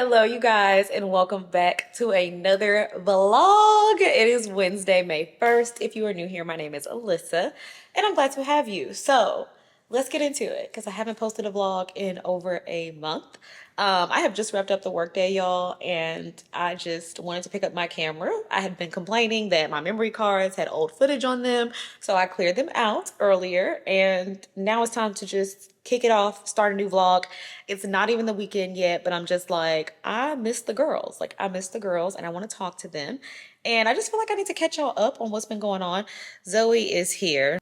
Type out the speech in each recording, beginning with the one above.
Hello, you guys, and welcome back to another vlog. It is Wednesday, May 1st. If you are new here, my name is Alyssa, and I'm glad to have you. So let's get into it because I haven't posted a vlog in over a month. I have just wrapped up the workday, y'all, and I just wanted to pick up my camera. I had been complaining that my memory cards had old footage on them, so I cleared them out earlier, and now it's time to just kick it off, start a new vlog. It's not even the weekend yet, but I'm just like, I miss the girls. Like, I miss the girls and I want to talk to them. And I just feel like I need to catch y'all up on what's been going on. Zoe is here,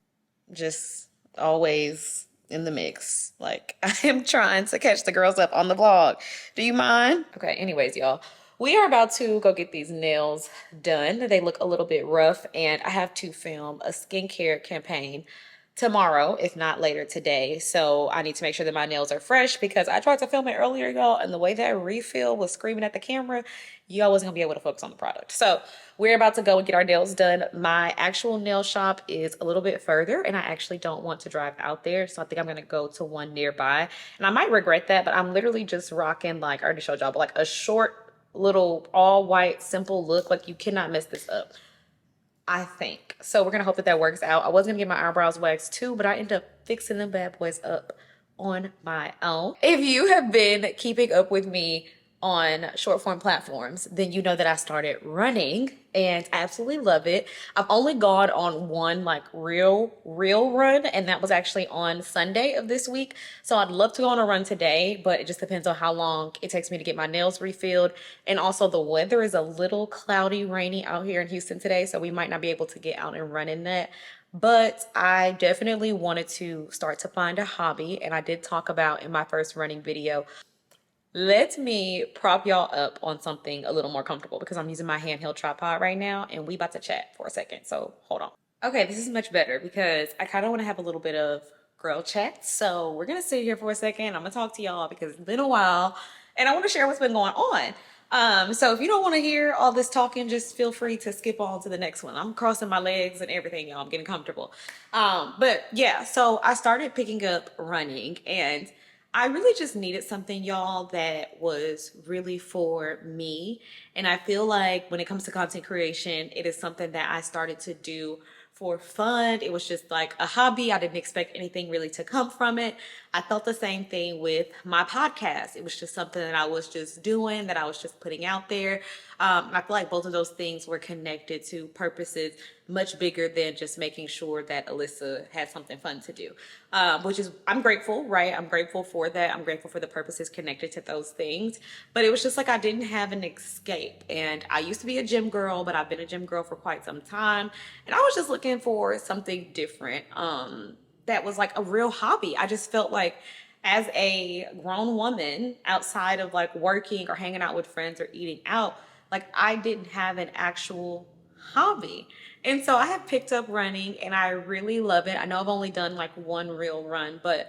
just always in the mix. Like, I am trying to catch the girls up on the vlog. Do you mind? Okay, anyways, y'all. We are about to go get these nails done. They look a little bit rough, and I have to film a skincare campaign tomorrow, if not later today. So I need to make sure that my nails are fresh because I tried to film it earlier, y'all, and the way that refill was screaming at the camera, y'all wasn't gonna be able to focus on the product. So we're about to go and get our nails done. My actual nail shop is a little bit further, and I actually don't want to drive out there. So I think I'm gonna go to one nearby. And I might regret that, but I'm literally just rocking, like, I already showed y'all, but like a short little all white simple look. Like, you cannot mess this up, I think. So we're gonna hope that that works out. I was gonna get my eyebrows waxed too, but I ended up fixing them bad boys up on my own. If you have been keeping up with me on short form platforms, then you know that I started running and I absolutely love it. I've only gone on one like real run, and that was actually on Sunday of this week. So I'd love to go on a run today, but it just depends on how long it takes me to get my nails refilled. And also the weather is a little cloudy, rainy out here in Houston today, so we might not be able to get out and run in that. But I definitely wanted to start to find a hobby, and I did talk about in my first running video. Let me prop y'all up on something a little more comfortable because I'm using my handheld tripod right now, and we about to chat for a second, so hold on. Okay, this is much better because I kind of want to have a little bit of girl chat. So we're gonna sit here for a second. I'm gonna talk to y'all because it's been a while and I want to share what's been going on. So if you don't want to hear all this talking, just feel free to skip on to the next one. I'm crossing my legs and everything, y'all. I'm getting comfortable. But yeah, so I started picking up running, and I really just needed something, y'all, that was really for me. And I feel like when it comes to content creation, it is something that I started to do for fun. It was just like a hobby. I didn't expect anything really to come from it. I felt the same thing with my podcast. It was just something that I was just doing, that I was just putting out there. I feel like both of those things were connected to purposes much bigger than just making sure that Alyssa had something fun to do, which is, I'm grateful, right? I'm grateful for that. I'm grateful for the purposes connected to those things. But it was just like I didn't have an escape. And I used to be a gym girl, but I've been a gym girl for quite some time. And I was just looking for something different that was like a real hobby. I just felt like as a grown woman, outside of like working or hanging out with friends or eating out, like I didn't have an actual hobby. And so I have picked up running and I really love it. I know I've only done like one real run, but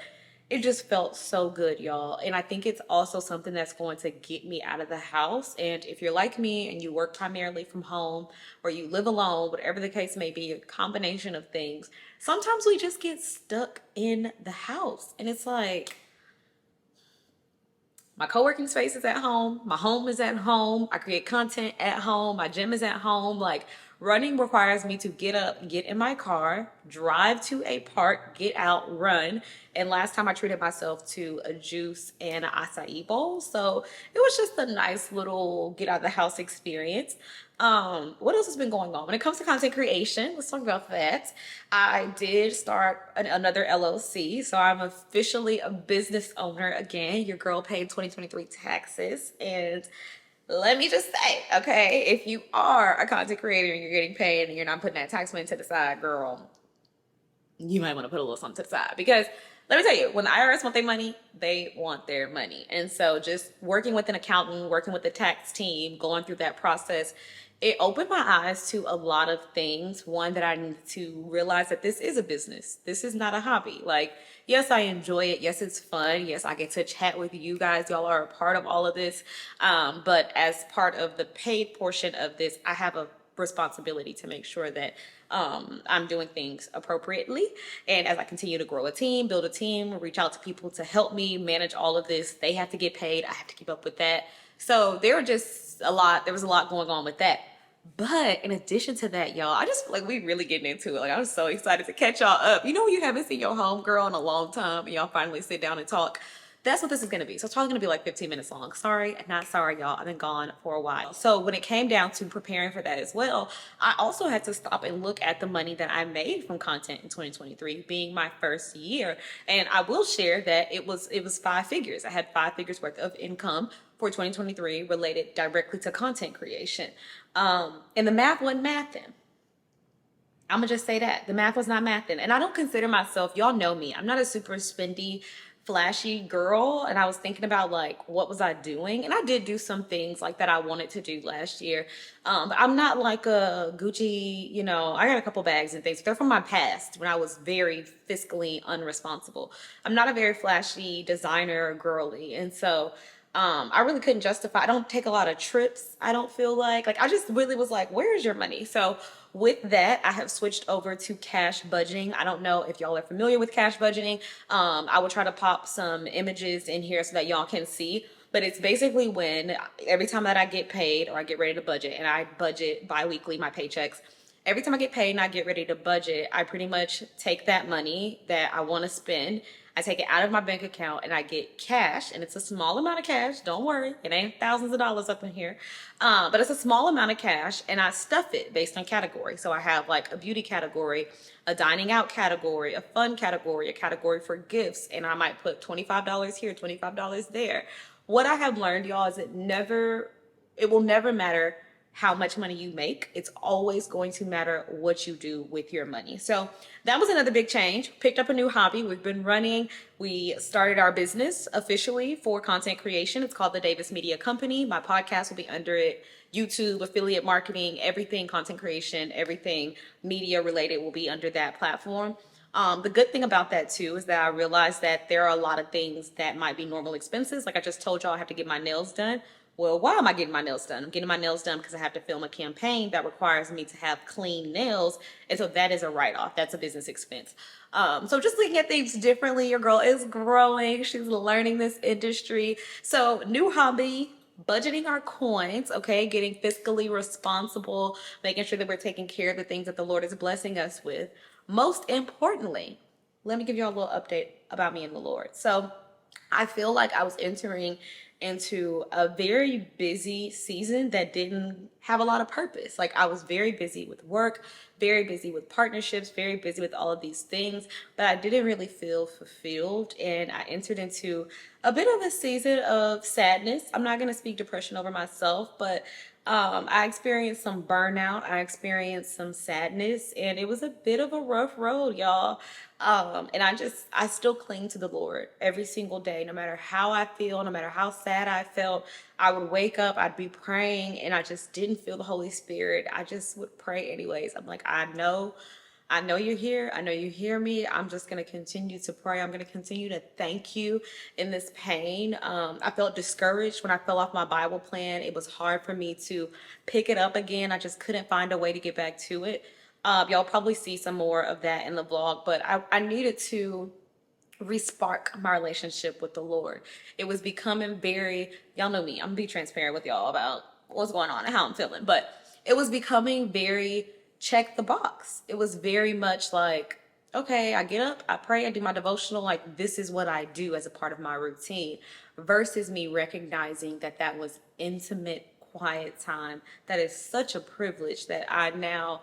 it just felt so good, y'all. And I think it's also something that's going to get me out of the house. And if you're like me and you work primarily from home or you live alone, whatever the case may be, a combination of things, sometimes we just get stuck in the house. And it's like, my co-working space is at home. My home is at home. I create content at home. My gym is at home. Like, running requires me to get up, get in my car, drive to a park, get out, run. And last time I treated myself to a juice and an acai bowl. So it was just a nice little get out of the house experience. What else has been going on? When it comes to content creation, let's talk about that. I did start another LLC. So I'm officially a business owner again. Your girl paid 2023 taxes. And let me just say, okay, if you are a content creator and you're getting paid and you're not putting that tax money to the side, girl, you might want to put a little something to the side. Because let me tell you, when the IRS want their money, they want their money. And so just working with an accountant, working with the tax team, going through that process, it opened my eyes to a lot of things. One, that I need to realize that this is a business. This is not a hobby. Like, yes, I enjoy it. Yes, it's fun. Yes, I get to chat with you guys. Y'all are a part of all of this. But as part of the paid portion of this, I have a responsibility to make sure that I'm doing things appropriately. And as I continue to grow a team, build a team, reach out to people to help me manage all of this, they have to get paid. I have to keep up with that. So there was a lot going on with that. But in addition to that, y'all, I just feel like we really getting into it. Like, I'm so excited to catch y'all up. You know, when you haven't seen your homegirl in a long time and y'all finally sit down and talk. That's what this is going to be. So it's probably going to be like 15 minutes long. Sorry, not sorry, y'all. I've been gone for a while. So when it came down to preparing for that as well, I also had to stop and look at the money that I made from content in 2023, being my first year. And I will share that it was 5 figures. I had 5 figures worth of income for 2023 related directly to content creation. And the math wasn't mathing. I'm gonna just say that the math was not mathing. And I don't consider myself, y'all know me, I'm not a super spendy, flashy girl. And I was thinking about like, what was I doing? And I did do some things like that I wanted to do last year. But I'm not like a Gucci, you know, I got a couple bags and things. They're from my past when I was very fiscally unresponsible. I'm not a very flashy designer girly. And so I really couldn't justify. I don't take a lot of trips. I don't feel like I just really was like, where is your money? So with that, I have switched over to cash budgeting. I don't know if y'all are familiar with cash budgeting. I will try to pop some images in here so that y'all can see. But it's basically when every time that I get paid or I get ready to budget, and I budget bi-weekly my paychecks. Every time I get paid and I get ready to budget, I pretty much take that money that I want to spend. I take it out of my bank account and I get cash, and it's a small amount of cash. Don't worry, it ain't thousands of dollars up in here. But it's a small amount of cash, and I stuff it based on category. So I have like a beauty category, a dining out category, a fun category, a category for gifts, and I might put $25 here, $25 there. What I have learned, y'all, is it will never matter how much money you make. It's always going to matter what you do with your money. So that was another big change. Picked up a new hobby. We've been running. We started our business officially for content creation. It's called the Davis Media Company. My podcast will be under it. YouTube, affiliate marketing, everything content creation, everything media related will be under that platform. The good thing about that too is that I realized that there are a lot of things that might be normal expenses. Like I just told y'all, I have to get my nails done. Well, why am I getting my nails done? I'm getting my nails done because I have to film a campaign that requires me to have clean nails. And so that is a write-off. That's a business expense. So just looking at things differently, your girl is growing. She's learning this industry. So new hobby, budgeting our coins, okay? Getting fiscally responsible, making sure that we're taking care of the things that the Lord is blessing us with. Most importantly, let me give you all a little update about me and the Lord. So I feel like I was entering into a very busy season that didn't have a lot of purpose. Like I was very busy with work, very busy with partnerships, very busy with all of these things, but I didn't really feel fulfilled. And I entered into a bit of a season of sadness. I'm not going to speak depression over myself, but I experienced some burnout. I experienced some sadness, and it was a bit of a rough road, y'all. And I still cling to the Lord every single day, no matter how I feel, no matter how sad I felt. I would wake up, I'd be praying, and I just didn't feel the Holy Spirit. I just would pray anyways. I'm like, I know you're here. I know you hear me. I'm just going to continue to pray. I'm going to continue to thank you in this pain. I felt discouraged when I fell off my Bible plan. It was hard for me to pick it up again. I just couldn't find a way to get back to it. Y'all probably see some more of that in the vlog, but I needed to respark my relationship with the Lord. It was becoming y'all know me, I'm gonna be transparent with y'all about what's going on and how I'm feeling, but it was becoming very check the box. It was very much like, okay, I get up, I pray, I do my devotional, like this is what I do as a part of my routine, versus me recognizing that that was intimate, quiet time. That is such a privilege that I now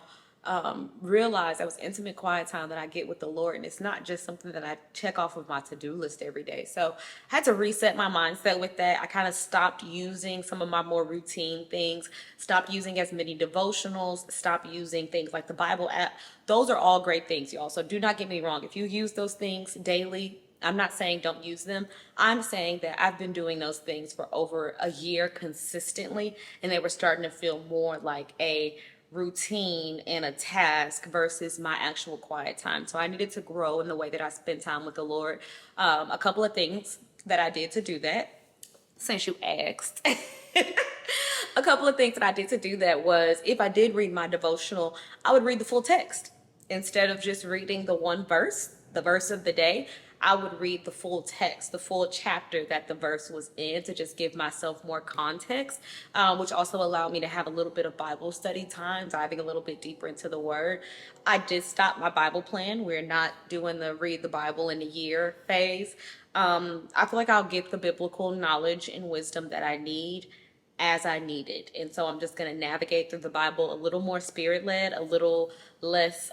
realize that was intimate, quiet time that I get with the Lord. And it's not just something that I check off of my to-do list every day. So I had to reset my mindset with that. I kind of stopped using some of my more routine things, stopped using as many devotionals, stopped using things like the Bible app. Those are all great things, y'all. So do not get me wrong. If you use those things daily, I'm not saying don't use them. I'm saying that I've been doing those things for over a year consistently, and they were starting to feel more like a routine and a task versus my actual quiet time. So I needed to grow in the way that I spend time with the Lord. A couple of things that I did to do that, since you asked. A couple of things that I did to do that was, if I did read my devotional, I would read the full text instead of just reading the one verse, the verse of the day. I would read the full text, the full chapter that the verse was in, to just give myself more context, which also allowed me to have a little bit of Bible study time, diving a little bit deeper into the word. I did stop my Bible plan. We're not doing the read the Bible in a year phase. I feel like I'll get the biblical knowledge and wisdom that I need as I need it. And so I'm just going to navigate through the Bible a little more spirit led, a little less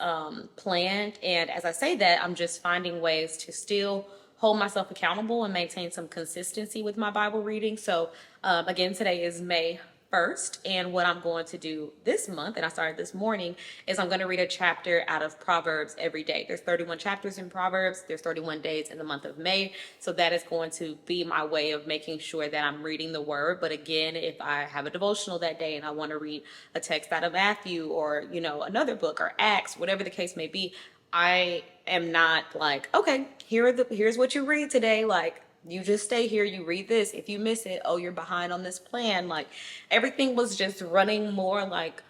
planned. And as I say that, I'm just finding ways to still hold myself accountable and maintain some consistency with my Bible reading. So again, today is May 1st, and what I'm going to do this month, and I started this morning, is I'm going to read a chapter out of Proverbs every day. There's 31 chapters in Proverbs. There's 31 days in the month of May. So that is going to be my way of making sure that I'm reading the word. But again, if I have a devotional that day and I want to read a text out of Matthew, or, you know, another book, or Acts, whatever the case may be, I am not like, okay, here's what you read today. Like, you just stay here, you read this. If you miss it, oh, you're behind on this plan. Like, everything was just running more like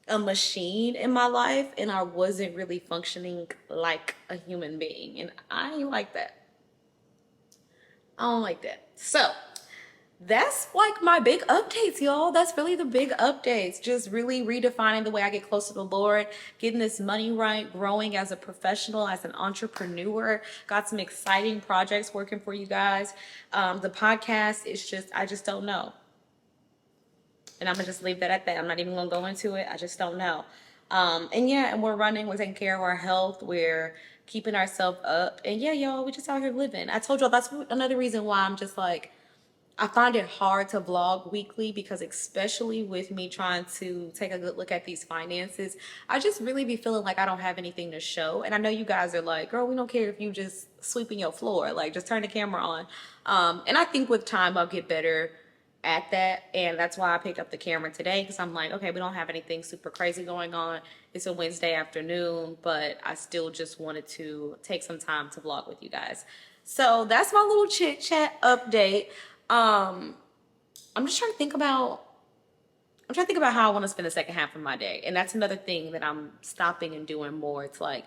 a machine in my life, and I wasn't really functioning like a human being. And I ain't like that. I don't like that. So that's like my big updates, y'all. That's really the big updates. Just really redefining the way I get close to the Lord, getting this money right, growing as a professional, as an entrepreneur. Got some exciting projects working for you guys. The podcast is just, I just don't know. And I'm gonna just leave that at that. I'm not even gonna go into it. I just don't know. And yeah, and we're running, we're taking care of our health, we're keeping ourselves up. And yeah, y'all, we just out here living. I told y'all that's another reason why I'm just like, I find it hard to vlog weekly, because especially with me trying to take a good look at these finances, I just really be feeling like I don't have anything to show. And I know you guys are like, girl, we don't care if you just sweeping your floor, like just turn the camera on. And I think with time I'll get better at that. And that's why I picked up the camera today, because I'm like, okay, we don't have anything super crazy going on. It's a Wednesday afternoon, but I still just wanted to take some time to vlog with you guys. So that's my little chit chat update. I'm just trying to think about how I want to spend the second half of my day. And that's another thing that I'm stopping and doing more. It's like,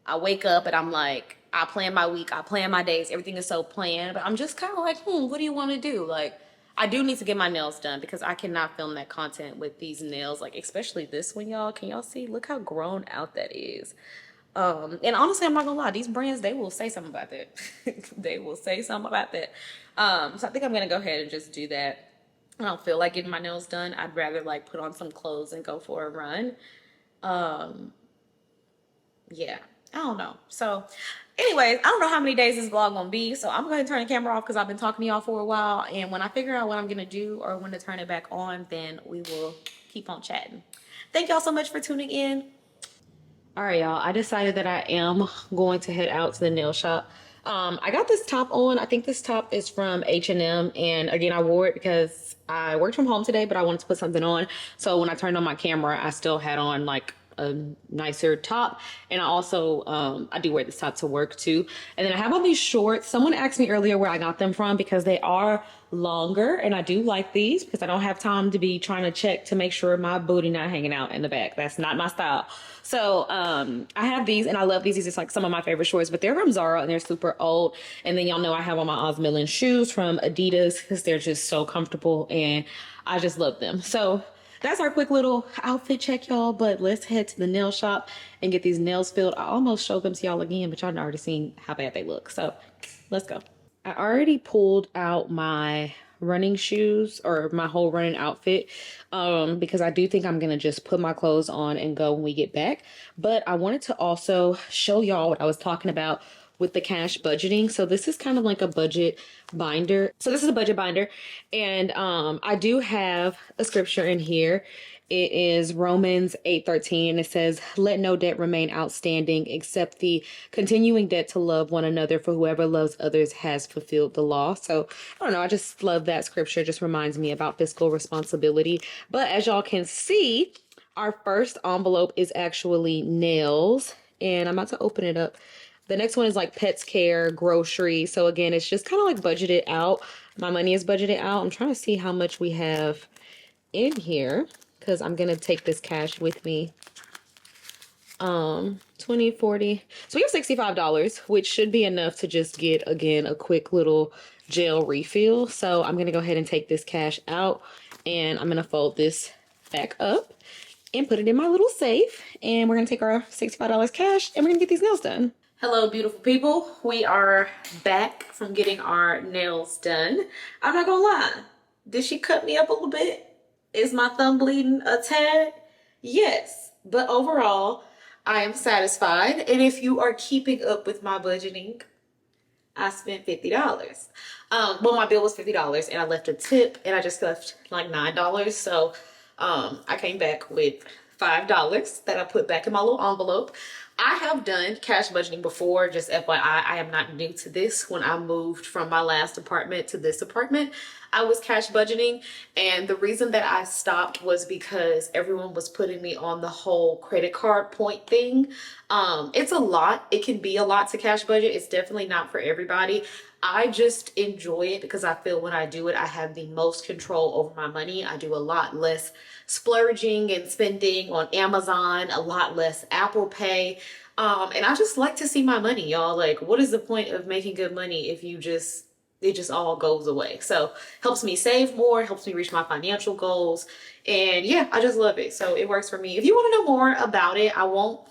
I wake up and I'm like, I plan my week, I plan my days, everything is so planned, but I'm just kind of like, what do you want to do? Like, I do need to get my nails done, because I cannot film that content with these nails, like especially this one, y'all. Can y'all see? Look how grown out that is. And honestly, I'm not gonna lie, these brands, they will say something about that. They will say something about that. So I think I'm gonna go ahead and just do that. I don't feel like getting my nails done. I'd rather like put on some clothes and go for a run. Yeah, I don't know. So anyways, I don't know how many days this vlog gonna be, so I'm going to turn the camera off because I've been talking to y'all for a while. And when I figure out what I'm gonna do or when to turn it back on, then we will keep on chatting. Thank y'all so much for tuning in. All right, y'all, I decided that I am going to head out to the nail shop. I got this top on. I think this top is from H&M. And again, I wore it because I worked from home today, but I wanted to put something on. So when I turned on my camera, I still had on like a nicer top. And I also, I do wear this top to work too. And then I have all these shorts. Someone asked me earlier where I got them from, because they are longer, and I do like these because I don't have time to be trying to check to make sure my booty not hanging out in the back. That's not my style. So I have these, and I love these. These are like some of my favorite shorts, but they're from Zara and they're super old. And then y'all know I have on my Osmillin shoes from Adidas because they're just so comfortable and I just love them. So that's our quick little outfit check, y'all. But let's head to the nail shop and get these nails filled. I almost showed them to y'all again, but y'all already seen how bad they look. So let's go. I already pulled out my running shoes, or my whole running outfit, because I do think I'm gonna just put my clothes on and go when we get back. But I wanted to also show y'all what I was talking about with the cash budgeting. So this is kind of like a budget binder. So this is a budget binder, and I do have a scripture in here. It is Romans 8:13, and it says, "Let no debt remain outstanding except the continuing debt to love one another, for whoever loves others has fulfilled the law." So I don't know, I just love that scripture. It just reminds me about fiscal responsibility. But as y'all can see, our first envelope is actually nails, and I'm about to open it up. The next one is like pets care, grocery. So again, it's just kind of like budgeted out. My money is budgeted out. I'm trying to see how much we have in here because I'm gonna take this cash with me. 20, 40. So we have $65, which should be enough to just get, again, a quick little gel refill. So I'm gonna go ahead and take this cash out, and I'm gonna fold this back up and put it in my little safe. And we're gonna take our $65 cash and we're gonna get these nails done. Hello, beautiful people. We are back from getting our nails done. I'm not gonna lie. Did she cut me up a little bit? Is my thumb bleeding a tad? Yes, but overall, I am satisfied. And if you are keeping up with my budgeting, I spent $50. Well, my bill was $50 and I left a tip and I just left like $9. So I came back with $5 that I put back in my little envelope. I have done cash budgeting before, just FYI, I am not new to this. When I moved from my last apartment to this apartment, I was cash budgeting, and the reason that I stopped was because everyone was putting me on the whole credit card point thing. It's a lot. It can be a lot to cash budget. It's definitely not for everybody. I just enjoy it because I feel when I do it, I have the most control over my money. I do a lot less splurging and spending on Amazon, a lot less Apple Pay. And I just like to see my money, y'all. Like, what is the point of making good money if it just all goes away? So helps me save more, helps me reach my financial goals. And yeah, I just love it. So it works for me. If you want to know more about it, I won't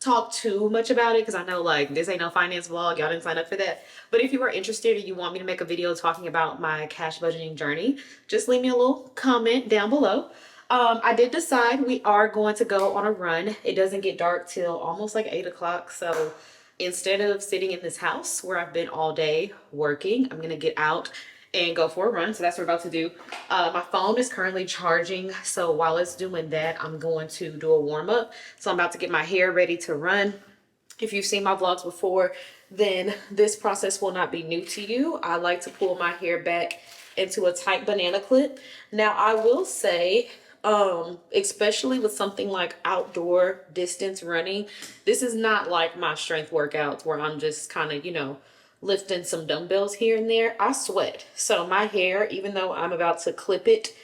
talk too much about it because I know like this ain't no finance vlog. Y'all didn't sign up for that. But if you are interested or you want me to make a video talking about my cash budgeting journey, just leave me a little comment down below. I did decide we are going to go on a run. It doesn't get dark till almost like 8 o'clock. So instead of sitting in this house where I've been all day working, I'm going to get out and go for a run. So that's what we're about to do. My phone is currently charging. So while it's doing that, I'm going to do a warm up. So I'm about to get my hair ready to run. If you've seen my vlogs before, then this process will not be new to you. I like to pull my hair back into a tight banana clip. Now I will say, especially with something like outdoor distance running, this is not like my strength workouts where I'm just kind of, lifting some dumbbells here and there. I sweat. So my hair, even though I'm about to clip it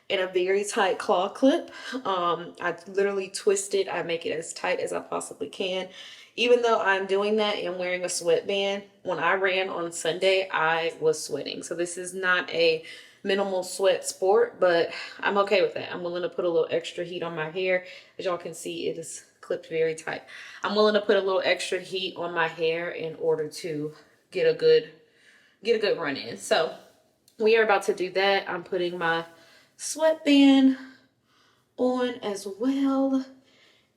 in a very tight claw clip, I literally twist it. I make it as tight as I possibly can. Even though I'm doing that and wearing a sweatband, when I ran on Sunday, I was sweating. So this is not a minimal sweat sport, but I'm okay with that. I'm willing to put a little extra heat on my hair. As y'all can see, it is clipped very tight. I'm willing to put a little extra heat on my hair in order to get a good run in. So we are about to do that. I'm putting my sweatband on as well.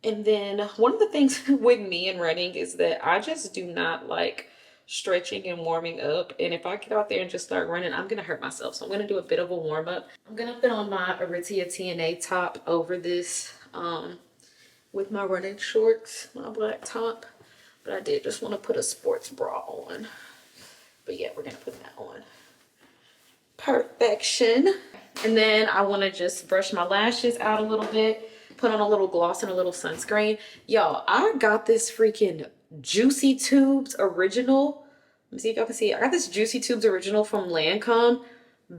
And then one of the things with me and running is that I just do not like stretching and warming up. And if I get out there and just start running, I'm going to hurt myself. So I'm going to do a bit of a warm up. I'm going to put on my Aritzia TNA top over this with my running shorts, my black top. But I did just want to put a sports bra on. But yeah, we're going to put that on. Perfection. And then I want to just brush my lashes out a little bit, put on a little gloss and a little sunscreen. Y'all, I got this freaking Juicy Tubes original. Let me see if y'all can see it. I got this Juicy Tubes original from Lancome.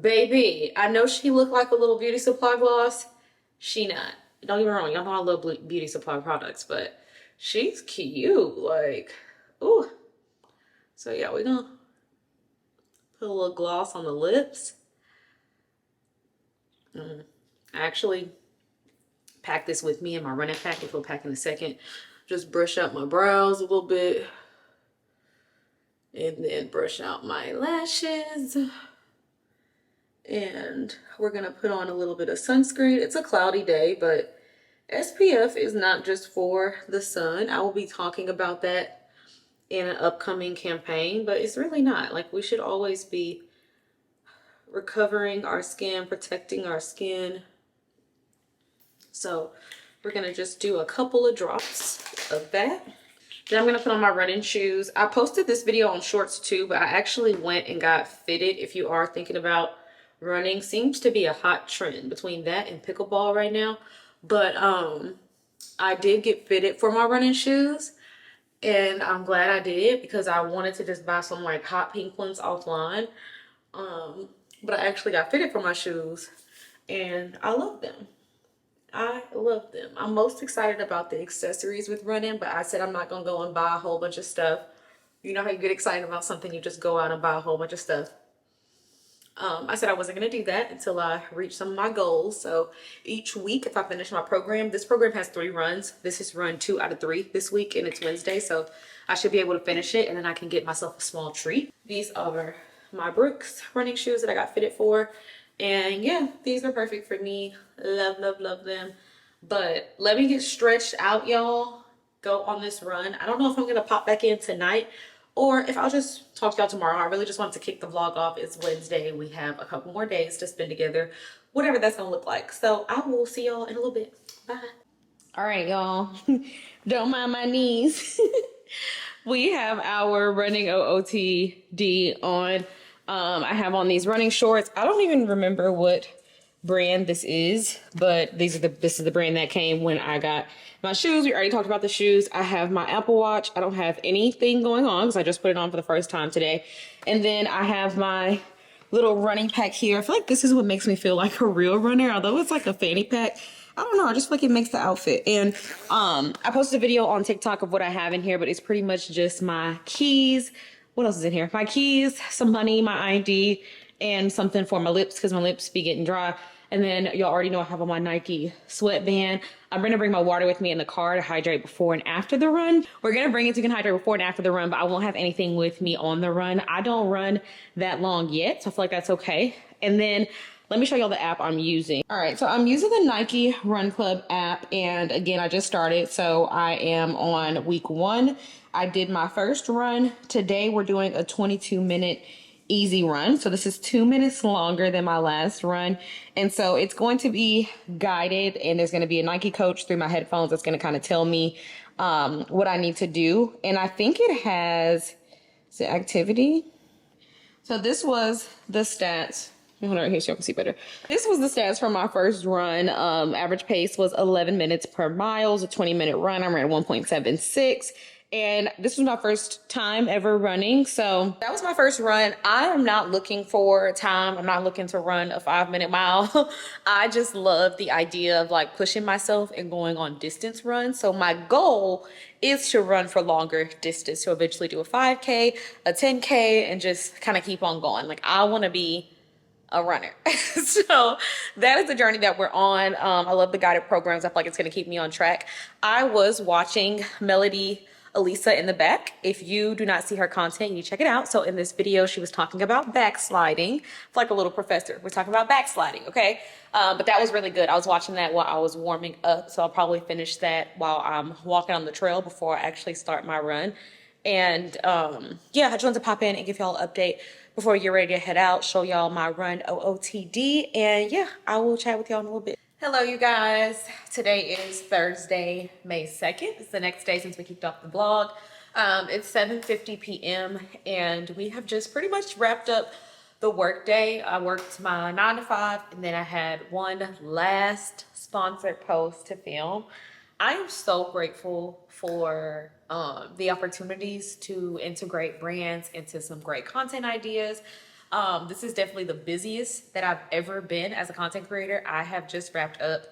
Baby, I know she looked like a little beauty supply gloss. She not. Don't get me wrong. Y'all know I love beauty supply products, but she's cute. Like, ooh. So yeah, we're gonna put a little gloss on the lips. I actually pack this with me in my running pack, which we'll pack in a second. Just brush out my brows a little bit. And then brush out my lashes. And we're going to put on a little bit of sunscreen. It's a cloudy day, but SPF is not just for the sun. I will be talking about that in an upcoming campaign, but it's really not. Like, we should always be recovering our skin, protecting our skin. So we're going to just do a couple of drops of that. Then I'm going to put on my running shoes. I posted this video on shorts too, but I actually went and got fitted. If you are thinking about running, seems to be a hot trend between that and pickleball right now. But I did get fitted for my running shoes. And I'm glad I did because I wanted to just buy some like hot pink ones offline. But I actually got fitted for my shoes. and I love them. I love them. I'm most excited about the accessories with running, but I said I'm not gonna go and buy a whole bunch of stuff. You know how you get excited about something, you just go out and buy a whole bunch of stuff. I said I wasn't going to do that until I reached some of my goals. So each week, if I finish my program, this program has 3 runs. This is run 2 out of 3 this week, and it's Wednesday. So I should be able to finish it, and then I can get myself a small treat. These are my Brooks running shoes that I got fitted for. And yeah, these are perfect for me. Love, love, love them. But let me get stretched out, y'all. Go on this run. I don't know if I'm going to pop back in tonight or if I'll just talk to y'all tomorrow. I really just wanted to kick the vlog off. It's Wednesday. We have a couple more days to spend together, whatever that's gonna look like. So I will see y'all in a little bit. Bye. All right, y'all. Don't mind my knees. We have our running OOTD on. I have on these running shorts. I don't even remember what brand this is, but this is the brand that came when I got my shoes. We already talked about the shoes. I have my Apple Watch. I don't have anything going on because I just put it on for the first time today. And then I have my little running pack here. I feel like this is what makes me feel like a real runner, although it's like a fanny pack. I don't know. I just feel like it makes the outfit. And I posted a video on TikTok of what I have in here, but it's pretty much just my keys. What else is in here? My keys, some money, my ID, and something for my lips because my lips be getting dry. And then y'all already know I have on my Nike sweatband. I'm going to bring my water with me in the car to hydrate before and after the run. We're going to bring it so you can hydrate before and after the run, but I won't have anything with me on the run. I don't run that long yet, so I feel like that's okay. And then let me show y'all the app I'm using. All right, so I'm using the Nike Run Club app. And again, I just started, so I am on week 1. I did my first run. Today, we're doing a 22-minute easy run. So this is 2 minutes longer than my last run. And so it's going to be guided, and there's going to be a Nike coach through my headphones that's going to kind of tell me what I need to do. And I think it has the activity. So this was the stats. Hold on right here so you can see better. This was the stats from my first run. Average pace was 11 minutes per mile. It was a 20-minute run. I'm at 1.76. And this was my first time ever running. So that was my first run. I am not looking for time. I'm not looking to run a 5-minute mile. I just love the idea of like pushing myself and going on distance runs. So my goal is to run for longer distance, to eventually do a 5K, a 10K, and just kind of keep on going. Like I want to be a runner. So that is the journey that we're on. I love the guided programs. I feel like it's going to keep me on track. I was watching Melody Elisa in the back. If you do not see her content, you need to check it out. So in this video, she was talking about backsliding. It's like a little professor. We're talking about backsliding, okay? But that was really good. I was watching that while I was warming up. So I'll probably finish that while I'm walking on the trail before I actually start my run. And yeah, I just wanted to pop in and give y'all an update before we get ready to head out, show y'all my run OOTD. And yeah, I will chat with y'all in a little bit. Hello, you guys. Today is Thursday, May 2nd. It's the next day since we kicked off the vlog. It's 7:50 p.m. and we have just pretty much wrapped up the work day. I worked my 9 to 5 and then I had one last sponsored post to film. I am so grateful for the opportunities to integrate brands into some great content ideas. This is definitely the busiest that I've ever been as a content creator. I have just wrapped up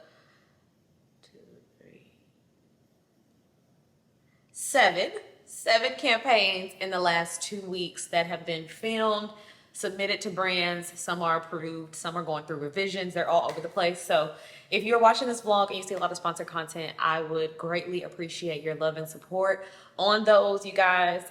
7 campaigns in the last 2 weeks that have been filmed, submitted to brands. Some are approved, some are going through revisions. They're all over the place. So if you're watching this vlog and you see a lot of sponsored content, I would greatly appreciate your love and support on those, you guys.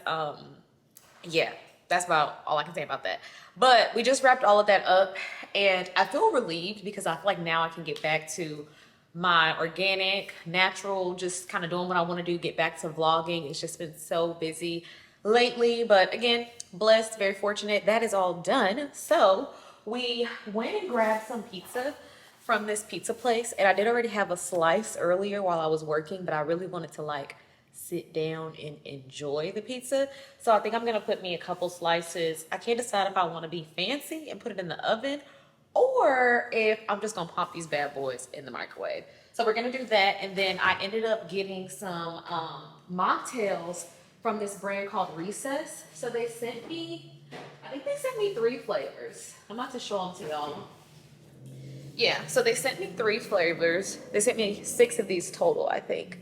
Yeah, that's about all I can say about that. But we just wrapped all of that up and I feel relieved because I feel like now I can get back to my organic, natural, just kind of doing what I want to do, get back to vlogging. It's just been so busy lately, but again, blessed, very fortunate. That is all done. So we went and grabbed some pizza from this pizza place, and I did already have a slice earlier while I was working, but I really wanted to like sit down and enjoy the pizza. So I think I'm gonna put me a couple slices. I can't decide if I want to be fancy and put it in the oven or if I'm just gonna pop these bad boys in the microwave. So we're gonna do that, and then I ended up getting some mocktails from this brand called Recess. So they sent me, I think they sent me 3 flavors. I'm about to show them to y'all. Yeah, so they sent me 3 flavors. They sent me 6 of these total, I think.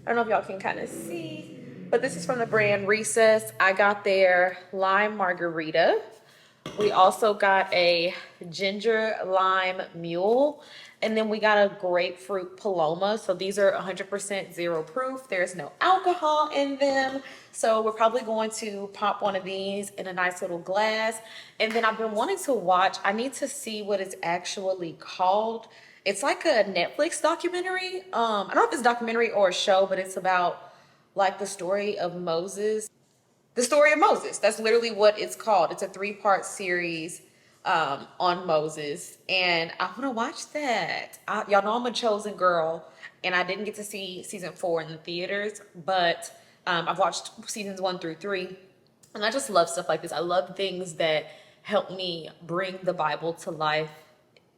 I don't know if y'all can kind of see, but this is from the brand Recess. I got their lime margarita. We also got a ginger lime mule, and then we got a grapefruit paloma. So these are 100% zero proof. There's no alcohol in them. So we're probably going to pop one of these in a nice little glass. And then I've been wanting to watch, I need to see what it's actually called. It's like a Netflix documentary. I don't know if it's a documentary or a show, but it's about like the story of Moses. The story of Moses. That's literally what it's called. It's a 3-part series on Moses, and I want to watch that. Y'all know I'm a chosen girl, and I didn't get to see season 4 in the theaters, but I've watched seasons 1 through 3, and I just love stuff like this. I love things that help me bring the Bible to life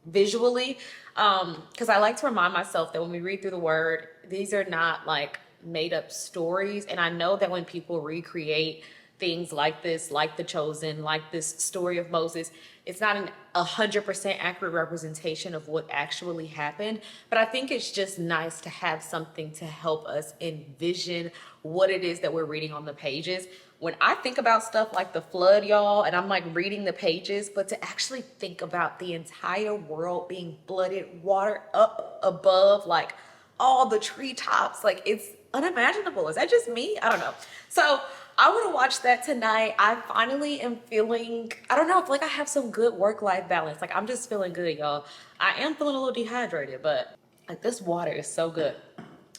visually, because I like to remind myself that when we read through the Word, these are not like made up stories. And I know that when people recreate things like this, like The Chosen, like this story of Moses, it's not an 100% accurate representation of what actually happened. But I think it's just nice to have something to help us envision what it is that we're reading on the pages. When I think about stuff like the flood, y'all, and I'm like reading the pages, but to actually think about the entire world being flooded, water up above, like all the treetops, like it's unimaginable. Is that just me? I don't know. So I want to watch that tonight. I finally am feeling, I don't know, I feel like I have some good work-life balance. Like I'm just feeling good, y'all. I am feeling a little dehydrated, but like this water is so good.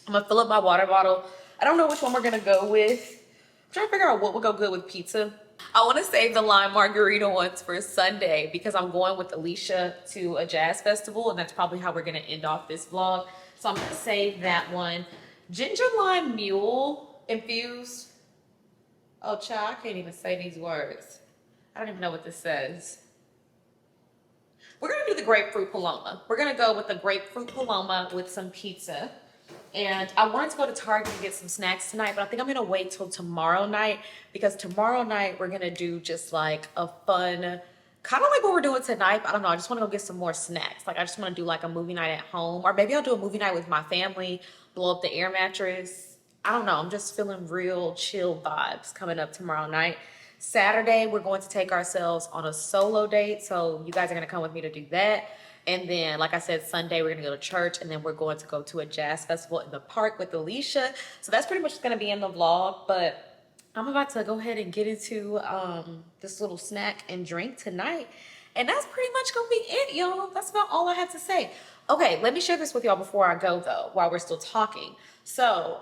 I'm gonna fill up my water bottle. I don't know which one we're gonna go with. I'm trying to figure out what would go good with pizza. I want to save the lime margarita ones for Sunday because I'm going with Alicia to a jazz festival, and that's probably how we're going to end off this vlog. So I'm going to save that one. Ginger lime mule infused. Oh, child, I can't even say these words. I don't even know what this says. We're going to do the grapefruit paloma. We're going to go with the grapefruit paloma with some pizza. And I wanted to go to Target and get some snacks tonight, but I think I'm gonna wait till tomorrow night because tomorrow night we're gonna do just like a fun, kind of like what we're doing tonight, but I don't know, I just wanna go get some more snacks. Like I just wanna do like a movie night at home, or maybe I'll do a movie night with my family, blow up the air mattress. I don't know, I'm just feeling real chill vibes coming up tomorrow night. Saturday, we're going to take ourselves on a solo date, so you guys are gonna come with me to do that. And then, like I said, Sunday, we're going to go to church, and then we're going to go to a jazz festival in the park with Alicia. So that's pretty much going to be in the vlog, but I'm about to go ahead and get into this little snack and drink tonight. And that's pretty much going to be it, y'all. That's about all I have to say. Okay, let me share this with y'all before I go, though, while we're still talking. So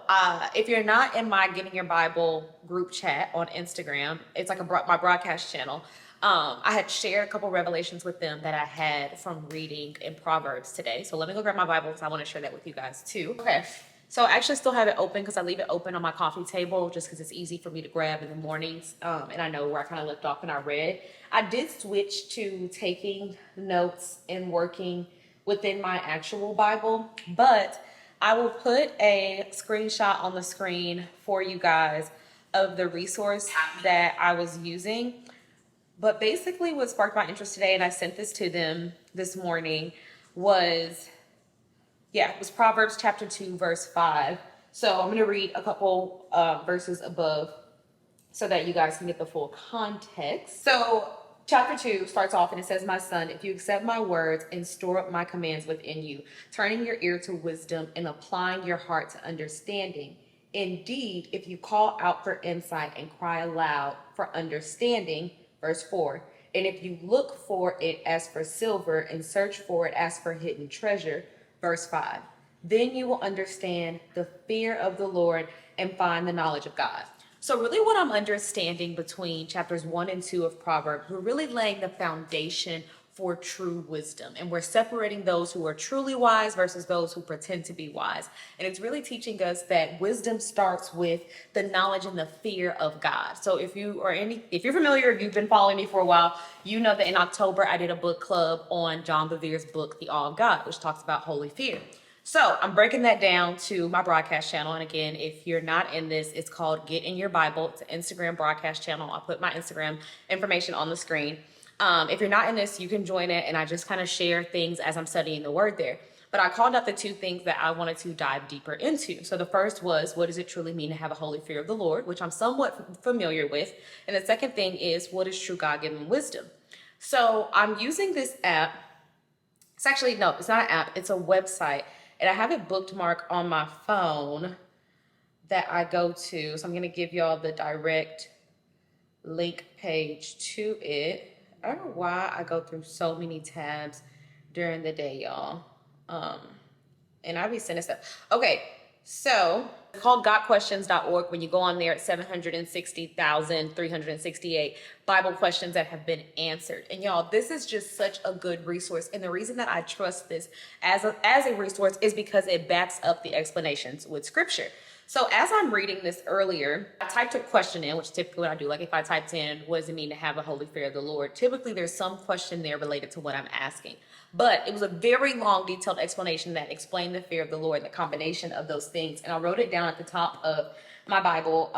if you're not in my Getting Your Bible group chat on Instagram, it's like my broadcast channel. I had shared a couple revelations with them that I had from reading in Proverbs today. So let me go grab my Bible because I want to share that with you guys too. Okay, so I actually still have it open because I leave it open on my coffee table just because it's easy for me to grab in the mornings. And I know where I kind of left off and I read. I did switch to taking notes and working within my actual Bible, but I will put a screenshot on the screen for you guys of the resource that I was using. But basically what sparked my interest today, and I sent this to them this morning, was Proverbs chapter 2, verse 5. So I'm going to read a couple verses above so that you guys can get the full context. So chapter 2 starts off and it says, "My son, if you accept my words and store up my commands within you, turning your ear to wisdom and applying your heart to understanding. Indeed, if you call out for insight and cry aloud for understanding," verse 4, "and if you look for it as for silver and search for it as for hidden treasure," verse 5, "then you will understand the fear of the Lord and find the knowledge of God." So really what I'm understanding between chapters 1 and 2 of Proverbs, we're really laying the foundation for true wisdom. And we're separating those who are truly wise versus those who pretend to be wise. And it's really teaching us that wisdom starts with the knowledge and the fear of God. So if you're familiar, if you've been following me for a while, you know that in October I did a book club on John Bevere's book, The Awe of God, which talks about holy fear. So I'm breaking that down to my broadcast channel. And again, if you're not in this, it's called Get in Your Bible. It's an Instagram broadcast channel. I'll put my Instagram information on the screen. If you're not in this, you can join it, and I just kind of share things as I'm studying the word there. But I called out the two things that I wanted to dive deeper into. So the first was, what does it truly mean to have a holy fear of the Lord, which I'm somewhat familiar with. And the second thing is, what is true God-given wisdom? So I'm using this app. It's actually, no, it's not an app. It's a website. And I have it bookmarked on my phone that I go to. So I'm going to give y'all the direct link page to it. I don't know why I go through so many tabs during the day, y'all. And I be sending stuff. Okay, so it's called gotquestions.org. When you go on there, it's 760,368 Bible questions that have been answered. And y'all, this is just such a good resource. And the reason that I trust this as a resource is because it backs up the explanations with scripture. So as I'm reading this earlier, I typed a question in, which typically what I do. Like if I typed in, what does it mean to have a holy fear of the Lord? Typically there's some question there related to what I'm asking. But it was a very long, detailed explanation that explained the fear of the Lord, the combination of those things. And I wrote it down at the top of my Bible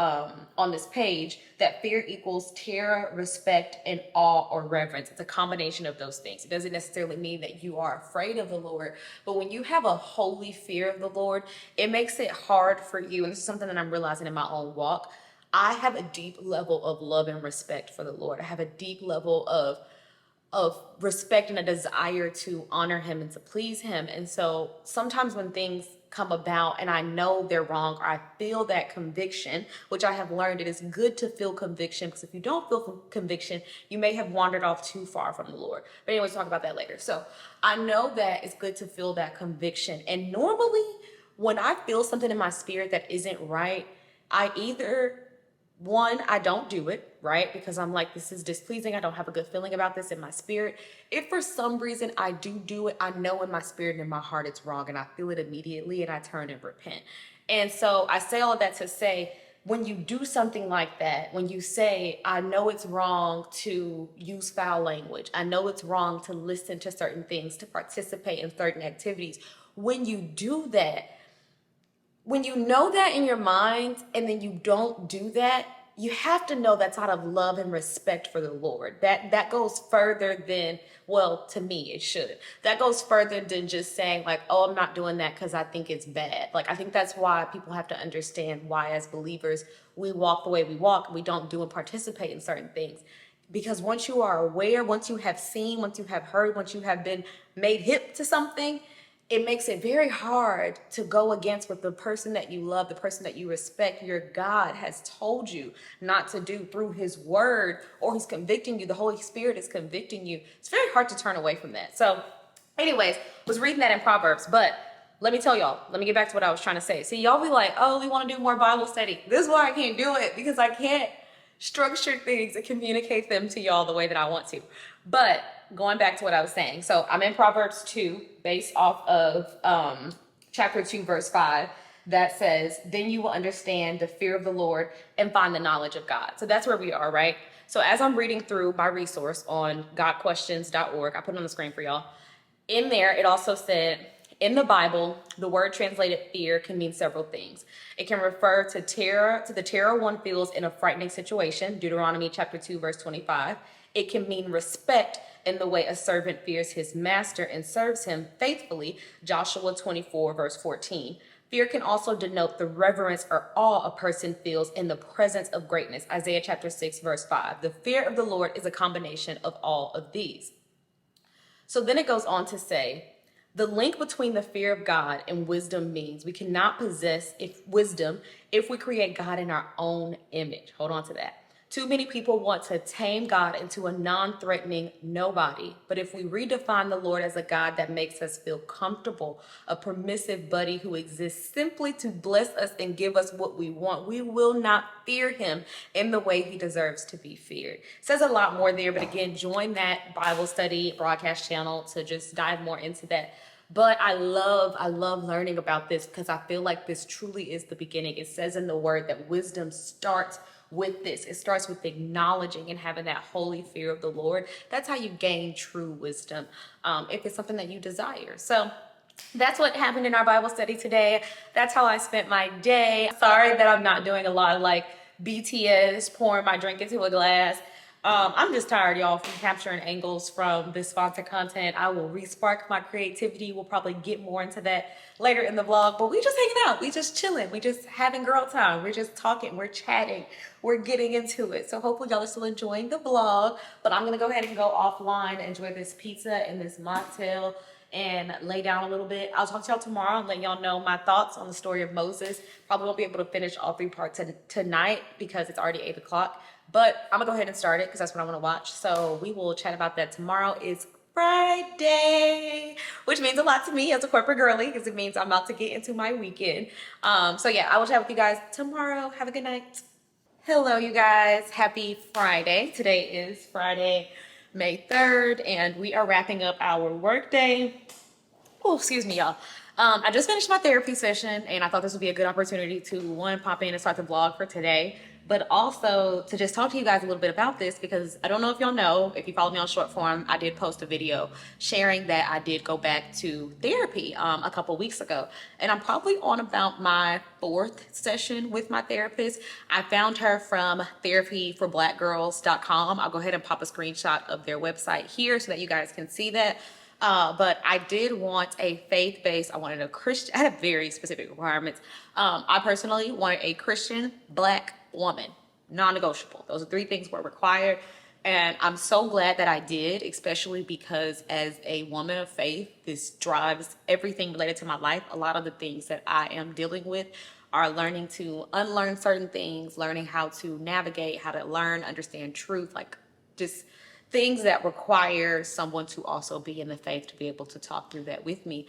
on this page, that fear equals terror, respect, and awe or reverence. It's a combination of those things. It doesn't necessarily mean that you are afraid of the Lord, but when you have a holy fear of the Lord, it makes it hard for you. And this is something that I'm realizing in my own walk. I have a deep level of love and respect for the Lord. I have a deep level of respect and a desire to honor him and to please him. And so sometimes when things come about and I know they're wrong, or I feel that conviction, which I have learned it is good to feel conviction, because if you don't feel conviction, you may have wandered off too far from the Lord. But anyways, talk about that later. So I know that it's good to feel that conviction. And normally when I feel something in my spirit that isn't right, I either I don't do it, right? Because I'm like, this is displeasing. I don't have a good feeling about this in my spirit. If for some reason I do it, I know in my spirit and in my heart it's wrong, and I feel it immediately, and I turn and repent. And so I say all of that to say, when you do something like that, when you say, I know it's wrong to use foul language, I know it's wrong to listen to certain things, to participate in certain activities, when you do that, when you know that in your mind and then you don't do that, you have to know that's out of love and respect for the Lord. That goes further than, well, to me, it should. That goes further than just saying like, oh, I'm not doing that because I think it's bad. Like, I think that's why people have to understand why as believers, we walk the way we walk. We don't do and participate in certain things. Because once you are aware, once you have seen, once you have heard, once you have been made hip to something, it makes it very hard to go against what the person that you love, the person that you respect, your God has told you not to do through his word, or he's convicting you. The Holy Spirit is convicting you. It's very hard to turn away from that. So anyways, was reading that in Proverbs, but let me tell y'all, let me get back to what I was trying to say. See, y'all be like, oh, we want to do more Bible study. This is why I can't do it, because I can't structure things and communicate them to y'all the way that I want to. But going back to what I was saying. So I'm in Proverbs 2, based off of chapter 2, verse 5, that says, then you will understand the fear of the Lord and find the knowledge of God. So that's where we are, right? So as I'm reading through my resource on gotquestions.org, I put it on the screen for y'all. In there, it also said, in the Bible, the word translated fear can mean several things. It can refer to terror, to the terror one feels in a frightening situation, Deuteronomy chapter 2, verse 25. It can mean respect in the way a servant fears his master and serves him faithfully, Joshua 24, verse 14. Fear can also denote the reverence or awe a person feels in the presence of greatness, Isaiah chapter 6, verse 5. The fear of the Lord is a combination of all of these. So then it goes on to say, the link between the fear of God and wisdom means we cannot possess wisdom if we create God in our own image. Hold on to that. Too many people want to tame God into a non-threatening nobody. But if we redefine the Lord as a God that makes us feel comfortable, a permissive buddy who exists simply to bless us and give us what we want, we will not fear him in the way he deserves to be feared. It says a lot more there, but again, join that Bible study broadcast channel to just dive more into that. But I love learning about this, because I feel like this truly is the beginning. It says in the word that wisdom starts with this. It starts with acknowledging and having that holy fear of the Lord. That's how you gain true wisdom, if it's something that you desire. So that's what happened in our Bible study today. That's how I spent my day. Sorry that I'm not doing a lot of like BTS, pouring my drink into a glass. I'm just tired, y'all, from capturing angles from this sponsored content. I will re-spark my creativity. We'll probably get more into that later in the vlog, but we just hanging out. We just chilling. We just having girl time. We're just talking. We're chatting. We're getting into it. So hopefully y'all are still enjoying the vlog, but I'm going to go ahead and go offline, enjoy this pizza and this mocktail, and lay down a little bit. I'll talk to y'all tomorrow and let y'all know my thoughts on the story of Moses. Probably won't be able to finish all 3 parts tonight because it's already 8 o'clock. But I'm gonna go ahead and start it because that's what I want to watch. So we will chat about that tomorrow. It's Friday, which means a lot to me as a corporate girly because it means I'm about to get into my weekend. So yeah, I will chat with you guys tomorrow. Have a good night. Hello, you guys. Happy Friday. Today is Friday, May 3rd, and we are wrapping up our workday. Oh, excuse me, y'all. I just finished my therapy session, and I thought this would be a good opportunity to, one, pop in and start the vlog for today, but also to just talk to you guys a little bit about this because I don't know if y'all know, if you follow me on short form, I did post a video sharing that I did go back to therapy a couple weeks ago, and I'm probably on about my 4th session with my therapist. I found her from therapyforblackgirls.com. I'll go ahead and pop a screenshot of their website here so that you guys can see that. But I did want a faith-based, I wanted a Christian, I had very specific requirements. I personally wanted a Christian Black woman, non-negotiable. Those are 3 things were required. And I'm so glad that I did, especially because as a woman of faith, this drives everything related to my life. A lot of the things that I am dealing with are learning to unlearn certain things, learning how to navigate, how to learn, understand truth, like just things that require someone to also be in the faith to be able to talk through that with me.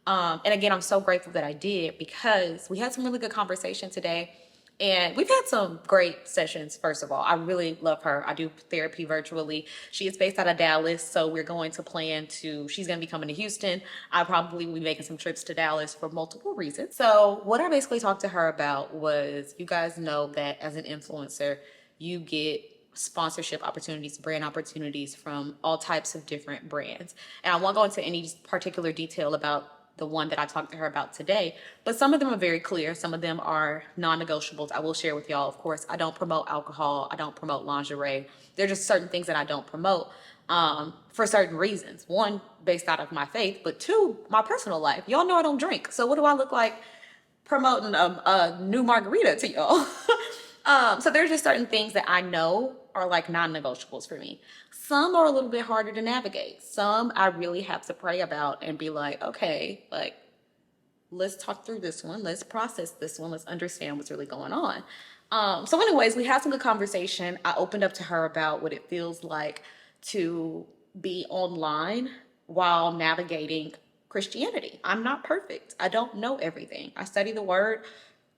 And again, I'm so grateful that I did because we had some really good conversation today. And we've had some great sessions, first of all. I really love her. I do therapy virtually. She is based out of Dallas, so we're going to she's going to be coming to Houston. I probably will be making some trips to Dallas for multiple reasons. So what I basically talked to her about was, you guys know that as an influencer, you get sponsorship opportunities, brand opportunities from all types of different brands. And I won't go into any particular detail about the one that I talked to her about today, but some of them are very clear. Some of them are non-negotiables. I will share with y'all, of course. I don't promote alcohol. I don't promote lingerie. There are just certain things that I don't promote for certain reasons. 1, based out of my faith, but 2, my personal life. Y'all know I don't drink. So what do I look like promoting a new margarita to y'all? So there's just certain things that I know are like non-negotiables for me. Some are a little bit harder to navigate. Some I really have to pray about and be like, okay, like, let's talk through this one. Let's process this one. Let's understand what's really going on. So anyways, we had some good conversation. I opened up to her about what it feels like to be online while navigating Christianity. I'm not perfect. I don't know everything. I study the word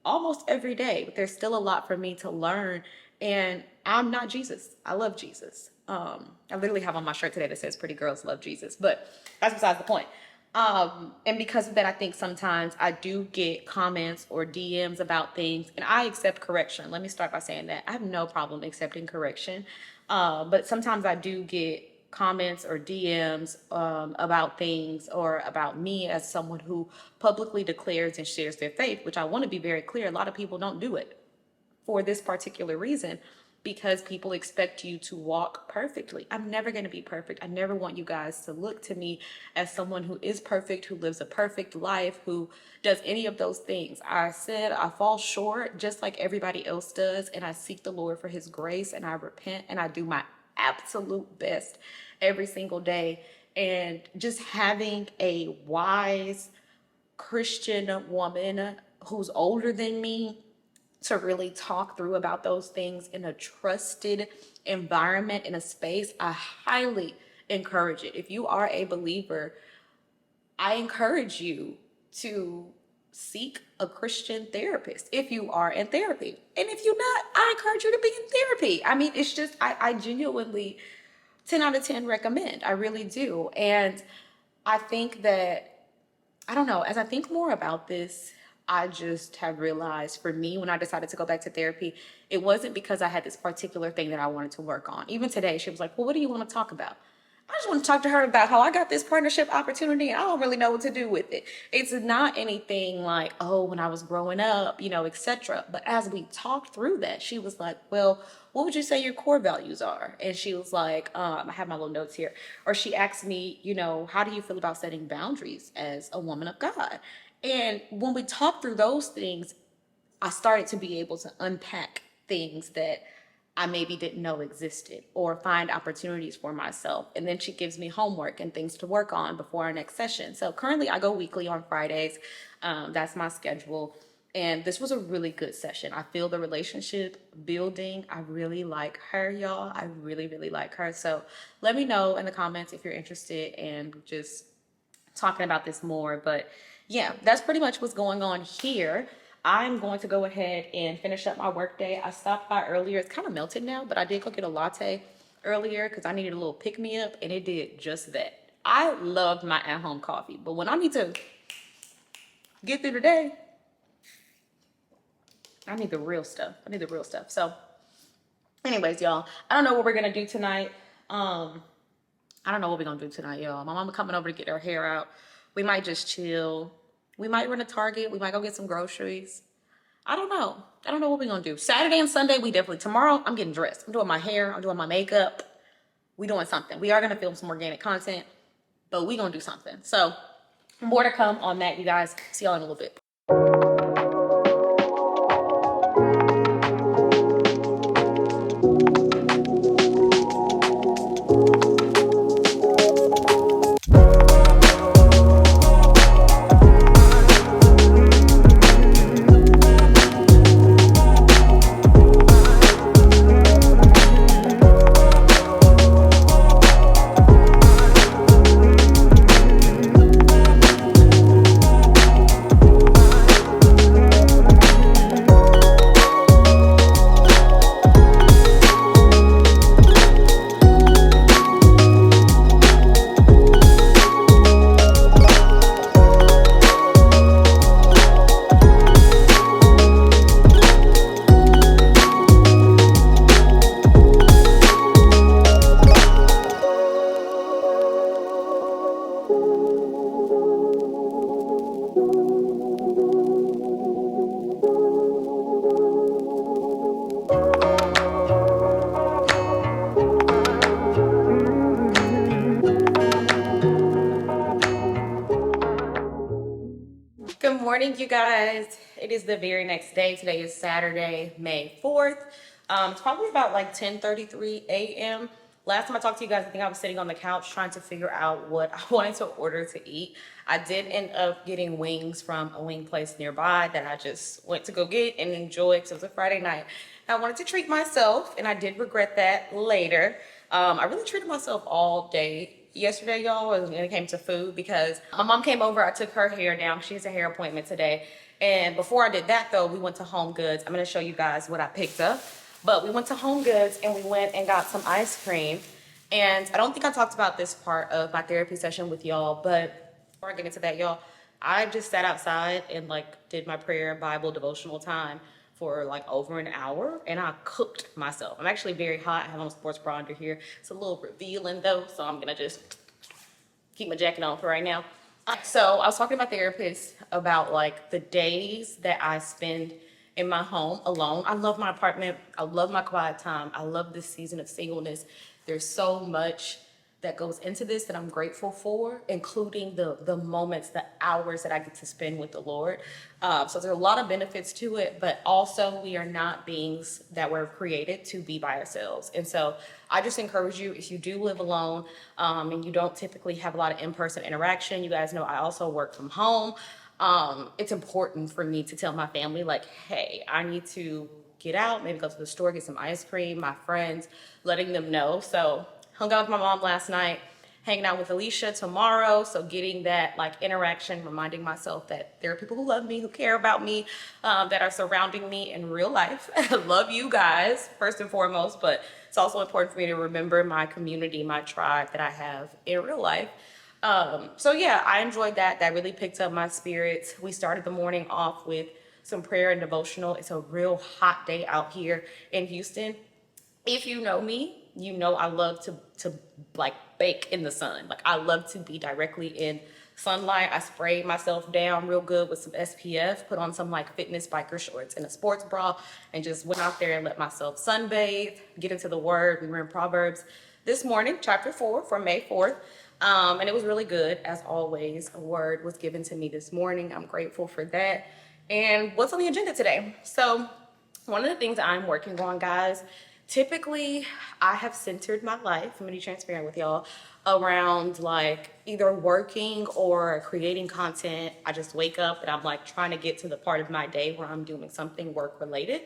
almost every day, but there's still a lot for me to learn. And I'm not Jesus. I love Jesus. I literally have on my shirt today that says "Pretty girls love Jesus," but that's besides the point. And because of that, I think sometimes I do get comments or DMs about things, and I accept correction. Let me start by saying that I have no problem accepting correction. But sometimes I do get comments or DMs about things or about me as someone who publicly declares and shares their faith, which I want to be very clear. A lot of people don't do it for this particular reason, because people expect you to walk perfectly. I'm never going to be perfect. I never want you guys to look to me as someone who is perfect, who lives a perfect life, who does any of those things. I said I fall short just like everybody else does, and I seek the Lord for his grace, and I repent, and I do my absolute best every single day. And just having a wise Christian woman who's older than me to really talk through about those things in a trusted environment, in a space, I highly encourage it. If you are a believer, I encourage you to seek a Christian therapist if you are in therapy. And if you're not, I encourage you to be in therapy. I mean, it's just, I genuinely 10 out of 10 recommend. I really do. And I think that, I don't know, as I think more about this, I just have realized for me, when I decided to go back to therapy, it wasn't because I had this particular thing that I wanted to work on. Even today, she was like, well, what do you want to talk about? I just want to talk to her about how I got this partnership opportunity and I don't really know what to do with it. It's not anything like, oh, when I was growing up, etc. But as we talked through that, she was like, well, what would you say your core values are? And she was like, I have my little notes here. Or she asked me, how do you feel about setting boundaries as a woman of God? And when we talked through those things, I started to be able to unpack things that I maybe didn't know existed or find opportunities for myself. And then she gives me homework and things to work on before our next session. So currently I go weekly on Fridays. That's my schedule. And this was a really good session. I feel the relationship building. I really like her, y'all. I really, really like her. So let me know in the comments if you're interested in just talking about this more. But yeah, that's pretty much what's going on here. I'm going to go ahead and finish up my work day. I stopped by earlier. It's kind of melted now, but I did go get a latte earlier because I needed a little pick me up, and it did just that. I loved my at-home coffee, but when I need to get through the day, I need the real stuff. So anyways, y'all, I don't know what we're going to do tonight. I don't know what we're going to do tonight, y'all. My mama coming over to get her hair out. We might just chill. We might run to Target. We might go get some groceries. I don't know. I don't know what we're going to do. Saturday and Sunday, tomorrow, I'm getting dressed. I'm doing my hair. I'm doing my makeup. We doing something. We are going to film some organic content, but we going to do something. So more to come on that, you guys. See y'all in a little bit. Good morning, you guys. It is the very next day. Today is Saturday, May 4th. It's probably about like 10:33 a.m. Last time I talked to you guys, I think I was sitting on the couch trying to figure out what I wanted to order to eat. I did end up getting wings from a wing place nearby that I just went to go get and enjoy because it was a Friday night. I wanted to treat myself, and I did regret that later. I really treated myself all day yesterday, y'all, when it came to food, because my mom came over. I took her hair down. She has a hair appointment today. And before I did that, though, we went to Home Goods. I'm going to show you guys what I picked up. But we went to Home Goods and we went and got some ice cream. And I don't think I talked about this part of my therapy session with y'all, but before I get into that, y'all, I just sat outside and like did my prayer, Bible, devotional time for like over an hour, and I cooked myself. I'm actually very hot. I have on a sports bra under here. It's a little revealing though, so I'm gonna just keep my jacket on for right now. So I was talking to my therapist about like the days that I spend in my home alone. I love my apartment. I love my quiet time. I love this season of singleness. There's so much that goes into this that I'm grateful for, including the moments, the hours that I get to spend with the Lord. So there's a lot of benefits to it, but also we are not beings that were created to be by ourselves. And so I just encourage you, if you do live alone and you don't typically have a lot of in-person interaction, you guys know I also work from home. It's important for me to tell my family, like, hey, I need to get out, maybe go to the store, get some ice cream, my friends, letting them know. So hung out with my mom last night, hanging out with Alicia tomorrow. So getting that like interaction, reminding myself that there are people who love me, who care about me, that are surrounding me in real life. I love you guys first and foremost, but it's also important for me to remember my community, my tribe that I have in real life. So yeah, I enjoyed that. That really picked up my spirits. We started the morning off with some prayer and devotional. It's a real hot day out here in Houston. If you know me, you know I love to like bake in the sun. Like I love to be directly in sunlight. I sprayed myself down real good with some SPF, put on some like fitness biker shorts and a sports bra, and just went out there and let myself sunbathe, get into the word. We were in Proverbs this morning, chapter 4 for May 4th. And it was really good. As always, a word was given to me this morning. I'm grateful for that. And what's on the agenda today? So one of the things I'm working on, guys, typically I have centered my life, I'm gonna be transparent with y'all, around like either working or creating content. I just wake up and I'm like trying to get to the part of my day where I'm doing something work related.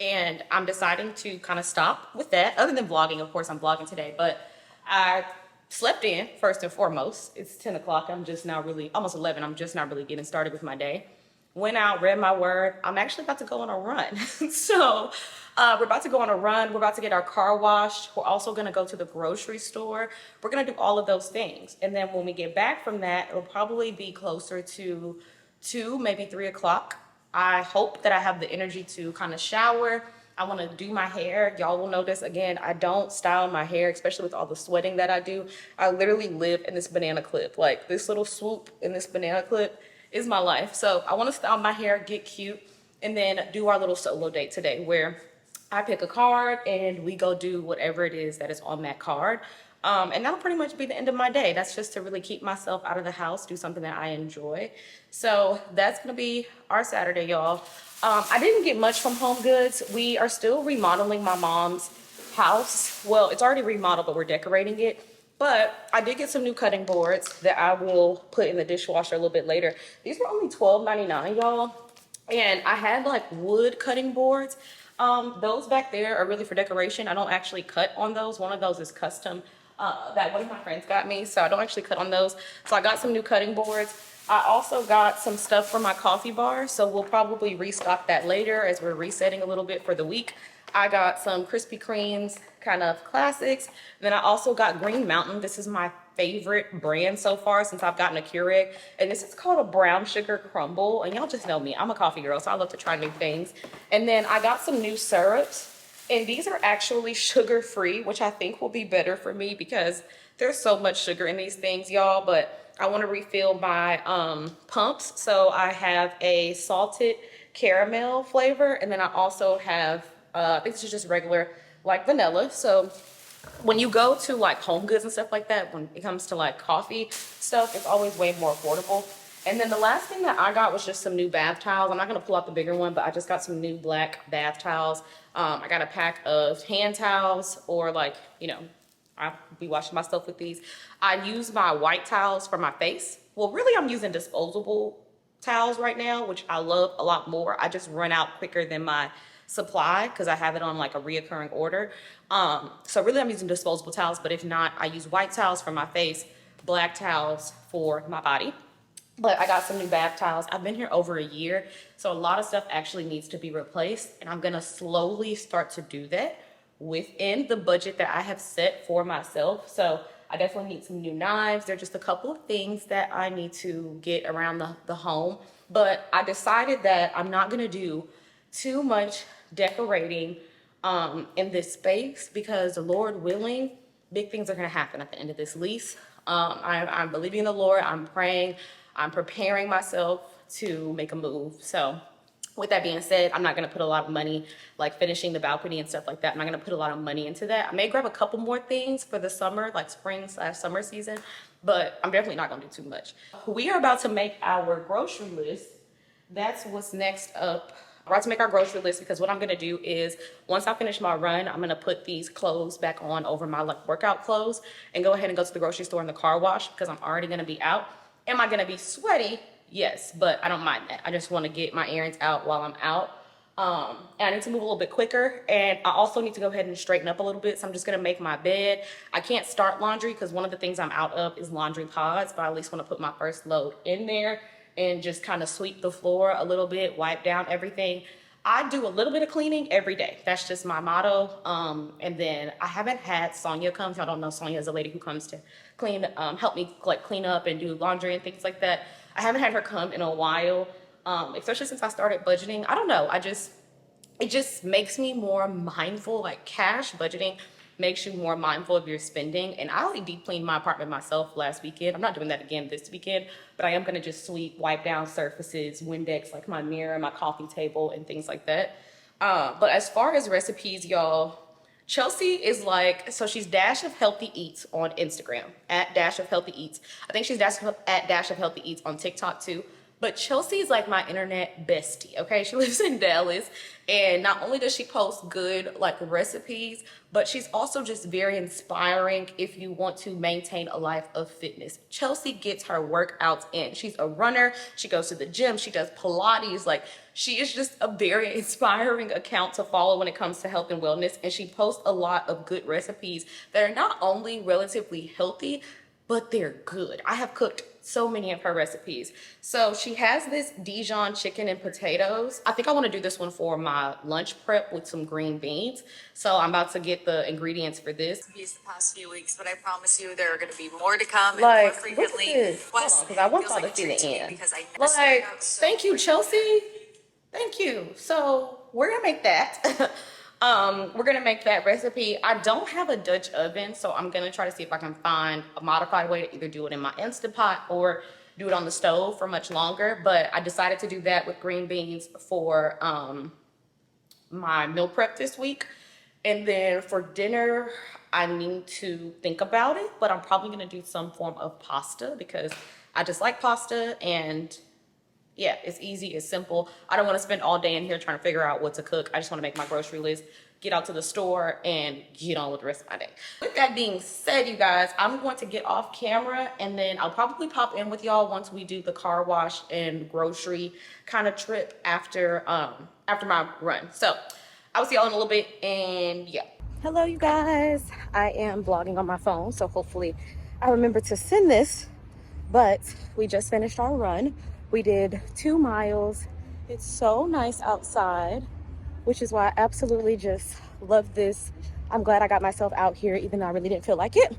And I'm deciding to kind of stop with that. Other than vlogging, of course, I'm vlogging today, but I slept in first and foremost. It's 10 o'clock. I'm just now really, almost 11. I'm just not really getting started with my day. Went out, read my word. I'm actually about to go on a run. So we're about to go on a run. We're about to get our car washed. We're also going to go to the grocery store. We're going to do all of those things. And then when we get back from that, it'll probably be closer to 2, maybe 3 o'clock. I hope that I have the energy to kind of shower. I want to do my hair. Y'all will notice, again, I don't style my hair, especially with all the sweating that I do. I literally live in this banana clip. Like this little swoop in this banana clip is my life. So I want to style my hair, get cute, and then do our little solo date today where I pick a card and we go do whatever it is that is on that card. And that'll pretty much be the end of my day. That's just to really keep myself out of the house, do something that I enjoy. So that's gonna be our Saturday, y'all. I didn't get much from Home Goods. We are still remodeling my mom's house. Well, it's already remodeled, but we're decorating it. But I did get some new cutting boards that I will put in the dishwasher a little bit later. These were only $12.99, y'all. And I had like wood cutting boards. Those back there are really for decoration. I don't actually cut on those. One of those is custom that one of my friends got me, so I don't actually cut on those. So I got some new cutting boards. I also got some stuff for my coffee bar, so we'll probably restock that later as we're resetting a little bit for the week. I got some Krispy Kremes, kind of classics. And then I also got Green Mountain. This is my favorite brand so far since I've gotten a Keurig. And this is called a brown sugar crumble. And y'all just know me, I'm a coffee girl, so I love to try new things. And then I got some new syrups. And these are actually sugar-free, which I think will be better for me because there's so much sugar in these things, y'all. But I want to refill my pumps. So I have a salted caramel flavor. And then I also have I think this is just regular like vanilla. So when you go to like Home Goods and stuff like that, when it comes to like coffee stuff, it's always way more affordable. And then the last thing that I got was just some new bath towels. I'm not gonna pull out the bigger one, but I just got some new black bath towels. I got a pack of hand towels, or like, you know, I'll be washing myself with these. I use my white towels for my face. Well, really I'm using disposable towels right now, which I love a lot more. I just run out quicker than my supply because I have it on like a reoccurring order. So really I'm using disposable towels, but if not, I use white towels for my face, black towels for my body. But I got some new bath towels. I've been here over a year, so a lot of stuff actually needs to be replaced, and I'm gonna slowly start to do that within the budget that I have set for myself. So I definitely need some new knives. There are just a couple of things that I need to get around the home, but I decided that I'm not gonna do too much decorating in this space because the Lord willing, big things are going to happen at the end of this lease. I'm believing in the Lord. I'm praying. I'm preparing myself to make a move. So with that being said, I'm not going to put a lot of money, like finishing the balcony and stuff like that. I'm not going to put a lot of money into that. I may grab a couple more things for the summer, like spring/summer season, but I'm definitely not going to do too much. We are about to make our grocery list. That's what's next up. We're about to make our grocery list because what I'm gonna do is once I finish my run, I'm gonna put these clothes back on over my like workout clothes and go ahead and go to the grocery store and the car wash because I'm already gonna be out. Am I gonna be sweaty? Yes, but I don't mind that. I just wanna get my errands out while I'm out. And I need to move a little bit quicker, and I also need to go ahead and straighten up a little bit, so I'm just gonna make my bed. I can't start laundry because one of the things I'm out of is laundry pods, but I at least wanna put my first load in there and just kind of sweep the floor a little bit, wipe down everything. I do a little bit of cleaning every day. That's just my motto. And then I haven't had Sonia come. Y'all don't know Sonia is a lady who comes to clean, help me like clean up and do laundry and things like that. I haven't had her come in a while, especially since I started budgeting. I don't know, it just makes me more mindful, like cash budgeting makes you more mindful of your spending. And I only deep cleaned my apartment myself last weekend. I'm not doing that again this weekend, but I am gonna just sweep, wipe down surfaces, Windex, like my mirror, my coffee table, and things like that. But as far as recipes, y'all, Chelsea is like, so she's Dash of Healthy Eats on Instagram, at Dash of Healthy Eats. I think she's at Dash of Healthy Eats on TikTok too. But Chelsea is like my internet bestie, okay? She lives in Dallas, and not only does she post good like recipes, but she's also just very inspiring if you want to maintain a life of fitness. Chelsea gets her workouts in. She's a runner, she goes to the gym, she does Pilates. Like, she is just a very inspiring account to follow when it comes to health and wellness, and she posts a lot of good recipes that are not only relatively healthy, but they're good. I have cooked so many of her recipes. So she has this Dijon chicken and potatoes. I think I want to do this one for my lunch prep with some green beans. So I'm about to get the ingredients for this. These the past few weeks, but I promise you there are going to be more to come Like, and more frequently. Hold on, because I want y'all to see the end. Because I like, thank you, Chelsea. Thank you. So we're gonna make that. We're gonna make that recipe. I don't have a Dutch oven, so I'm gonna try to see if I can find a modified way to either do it in my Instant Pot or do it on the stove for much longer. But I decided to do that with green beans for my meal prep this week. And then for dinner, I need to think about it, but I'm probably gonna do some form of pasta because I just like pasta, and yeah, it's easy, it's simple. I don't want to spend all day in here trying to figure out what to cook. I just want to make my grocery list, get out to the store, and get on with the rest of my day. With that being said, you guys, I'm going to get off camera, and then I'll probably pop in with y'all once we do the car wash and grocery kind of trip after my run. So I'll see y'all in a little bit, and yeah. Hello, you guys. I am vlogging on my phone, so hopefully I remember to send this, but we just finished our run. We did 2 miles. It's so nice outside, which is why I absolutely just love this. I'm glad I got myself out here, even though I really didn't feel like it.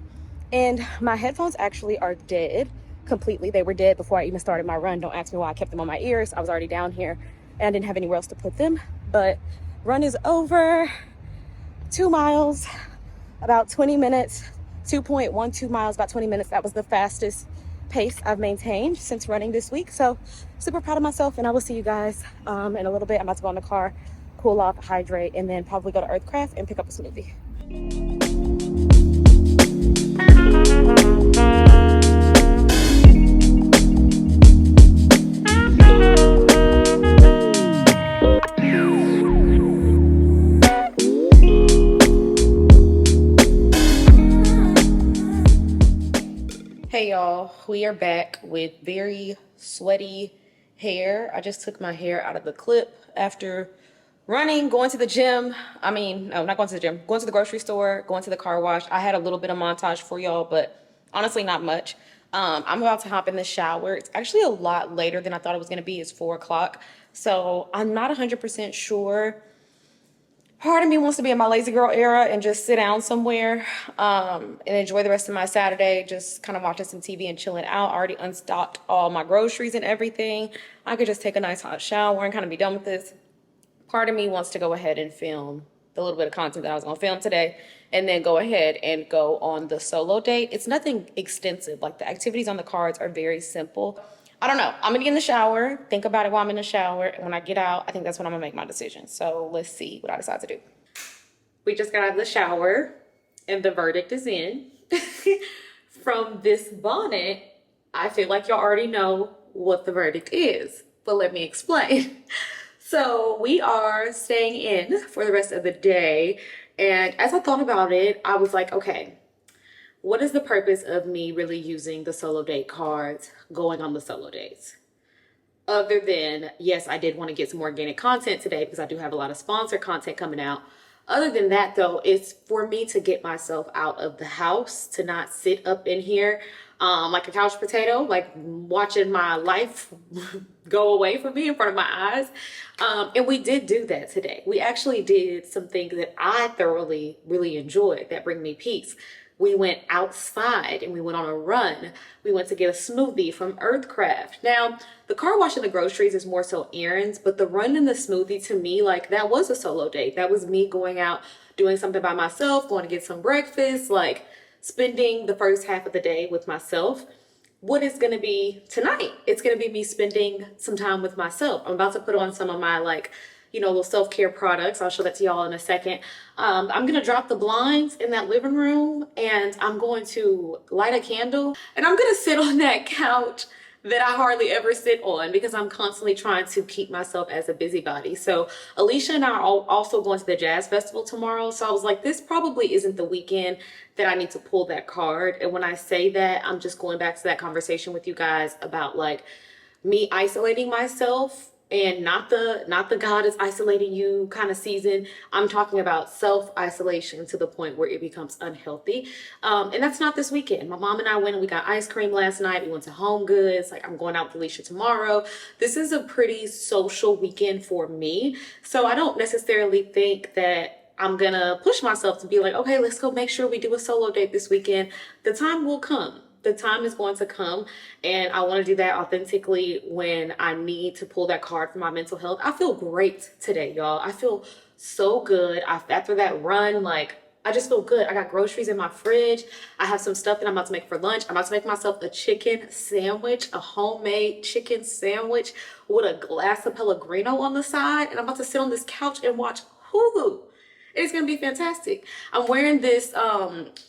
And my headphones actually are dead completely. They were dead before I even started my run. Don't ask me why I kept them on my ears. I was already down here and I didn't have anywhere else to put them. But run is over. 2 miles, about 20 minutes, 2.12 miles, about 20 minutes. That was the fastest pace I've maintained since running this week. So super proud of myself, and I will see you guys in a little bit. I'm about to go in the car, cool off, hydrate, and then probably go to Earthcraft and pick up a smoothie. Hey y'all, we are back with very sweaty hair. I just took my hair out of the clip after running, going to the gym. No, not going to the gym, going to the grocery store, going to the car wash. I had a little bit of montage for y'all, but honestly not much. I'm about to hop in the shower. It's actually a lot later than I thought it was going to be. It's 4 o'clock. So I'm not 100% sure. Part of me wants to be in my lazy girl era and just sit down somewhere and enjoy the rest of my Saturday, just kind of watching some TV and chilling out. I already unstocked all my groceries and everything. I could just take a nice hot shower and kind of be done with this. Part of me wants to go ahead and film the little bit of content that I was going to film today and then go ahead and go on the solo date. It's nothing extensive. Like, the activities on the cards are very simple. I don't know. I'm going to get in the shower, think about it while I'm in the shower. And when I get out, I think that's when I'm going to make my decision. So let's see what I decide to do. We just got out of the shower and the verdict is in. From this bonnet, I feel like y'all already know what the verdict is, but let me explain. So we are staying in for the rest of the day. And as I thought about it, I was like, okay, what is the purpose of me really using the solo date cards going on the solo dates? Other than, yes, I did want to get some organic content today because I do have a lot of sponsored content coming out. Other than that, though, it's for me to get myself out of the house, to not sit up in here like a couch potato, like watching my life go away from me in front of my eyes. And we did do that today. We actually did some things that I thoroughly really enjoyed that bring me peace. We went outside and we went on a run. We went to get a smoothie from Earthcraft. Now, the car wash and the groceries is more so errands, but the run and the smoothie to me, like that was a solo date. That was me going out, doing something by myself, going to get some breakfast, like spending the first half of the day with myself. What is going to be tonight? It's going to be me spending some time with myself. I'm about to put on some of my little self-care products. I'll show that to y'all in a second. I'm going to drop the blinds in that living room and I'm going to light a candle and I'm going to sit on that couch that I hardly ever sit on because I'm constantly trying to keep myself as a busybody. So Alicia and I are also going to the jazz festival tomorrow. So I was like, this probably isn't the weekend that I need to pull that card. And when I say that, I'm just going back to that conversation with you guys about like me isolating myself, and not the God is isolating you kind of season. I'm talking about self-isolation to the point where it becomes unhealthy. And that's not this weekend. My mom and I went and we got ice cream last night. We went to Home Goods. Like, I'm going out with Alicia tomorrow. This is a pretty social weekend for me. So I don't necessarily think that I'm gonna push myself to be like, okay, let's go make sure we do a solo date this weekend. The time will come. The time is going to come, and I want to do that authentically when I need to pull that card for my mental health. I feel great today, y'all. I feel so good. After that run, like, I just feel good. I got groceries in my fridge. I have some stuff that I'm about to make for lunch. I'm about to make myself a chicken sandwich, a homemade chicken sandwich with a glass of Pellegrino on the side, and I'm about to sit on this couch and watch Hulu. It's gonna be fantastic. I'm wearing this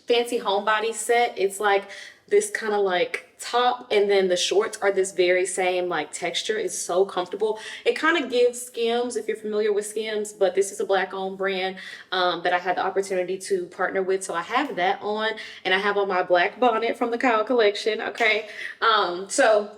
fancy homebody set. It's like this kind of like top, and then the shorts are this very same like texture. It's so comfortable. It kind of gives Skims, if you're familiar with Skims, but this is a black owned brand that I had the opportunity to partner with. So I have that on, and I have on my black bonnet from the Kyle collection. Okay, so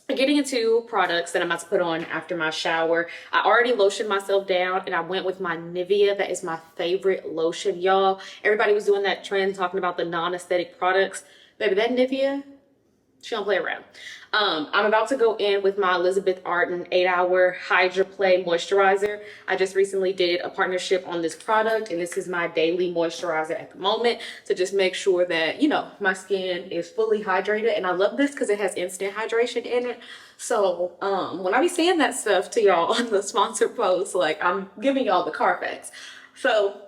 getting into products that I'm about to put on after my shower. I already lotioned myself down and I went with my Nivea. That is my favorite lotion, y'all. Everybody was doing that trend talking about the non-aesthetic products. Baby, that Nivea, she don't play around. I'm about to go in with my Elizabeth Arden 8-Hour Hydra Play Moisturizer. I just recently did a partnership on this product, and this is my daily moisturizer at the moment to just make sure that, you know, my skin is fully hydrated. And I love this because it has instant hydration in it. So when I be saying that stuff to y'all on the sponsored post, like, I'm giving y'all the Carfax. So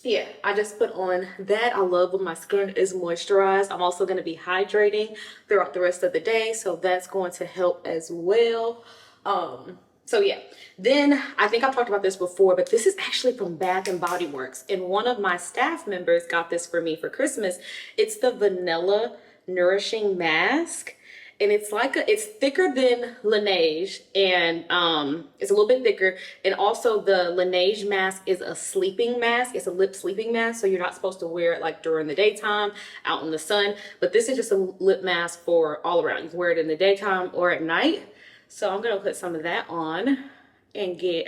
yeah, I just put on that. I love when my skin is moisturized. I'm also going to be hydrating throughout the rest of the day, so that's going to help as well. So yeah, then I think I've talked about this before, but this is actually from Bath and Body Works, and one of my staff members got this for me for Christmas. It's the Vanilla Nourishing Mask. And it's like it's thicker than Laneige, and it's a little bit thicker. And also the Laneige mask is a sleeping mask. It's a lip sleeping mask, so you're not supposed to wear it like during the daytime out in the sun. But this is just a lip mask for all around. You can wear it in the daytime or at night. So I'm gonna put some of that on and get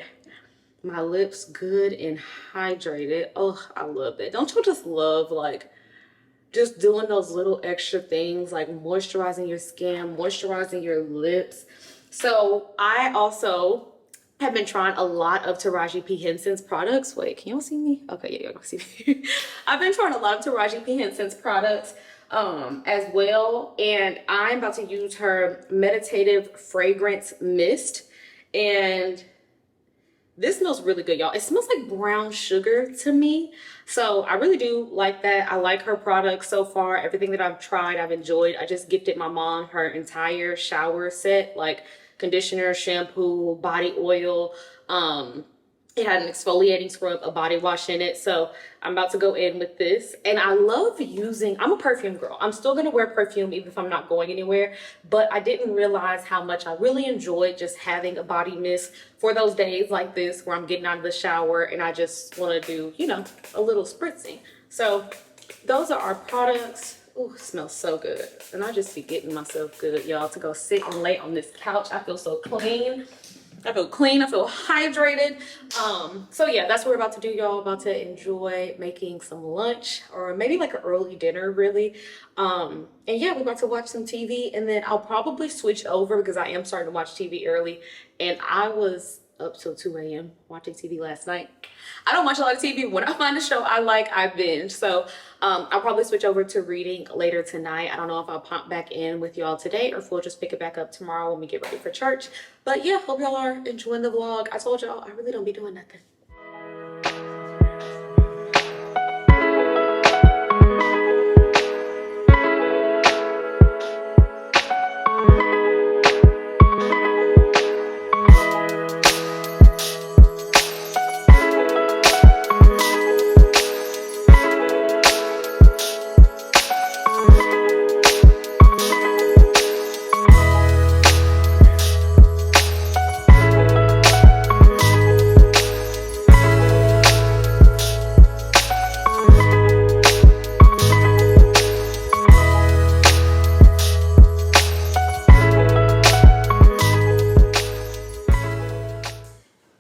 my lips good and hydrated. Oh, I love that. Don't you just love like just doing those little extra things like moisturizing your skin, moisturizing your lips? So I also have been trying a lot of Taraji P. Henson's products. Wait, can y'all see me? Okay, yeah, y'all can see me. I've been trying a lot of Taraji P. Henson's products as well. And I'm about to use her Meditative Fragrance Mist. And this smells really good, y'all. It smells like brown sugar to me. So I really do like that. I like her products so far. Everything that I've tried, I've enjoyed. I just gifted my mom her entire shower set, like conditioner, shampoo, body oil. It had an exfoliating scrub, a body wash in it. So I'm about to go in with this. And I love using, I'm a perfume girl. I'm still gonna wear perfume even if I'm not going anywhere. But I didn't realize how much I really enjoyed just having a body mist for those days like this where I'm getting out of the shower and I just wanna do, you know, a little spritzing. So those are our products. Ooh, it smells so good. And I just be getting myself good, y'all, to go sit and lay on this couch. I feel so clean. I feel clean, I feel hydrated. So yeah, that's what we're about to do, y'all. About to enjoy making some lunch or maybe like an early dinner, really. And yeah, we're about to watch some TV, and then I'll probably switch over because I am starting to watch TV early. And I was up till 2 a.m. watching TV last night. I don't watch a lot of TV. When I find a show I like, I binge. So I'll probably switch over to reading later tonight. I don't know if I'll pop back in with y'all today or if we'll just pick it back up tomorrow when we get ready for church. But yeah, hope y'all are enjoying the vlog. I told y'all I really don't be doing nothing.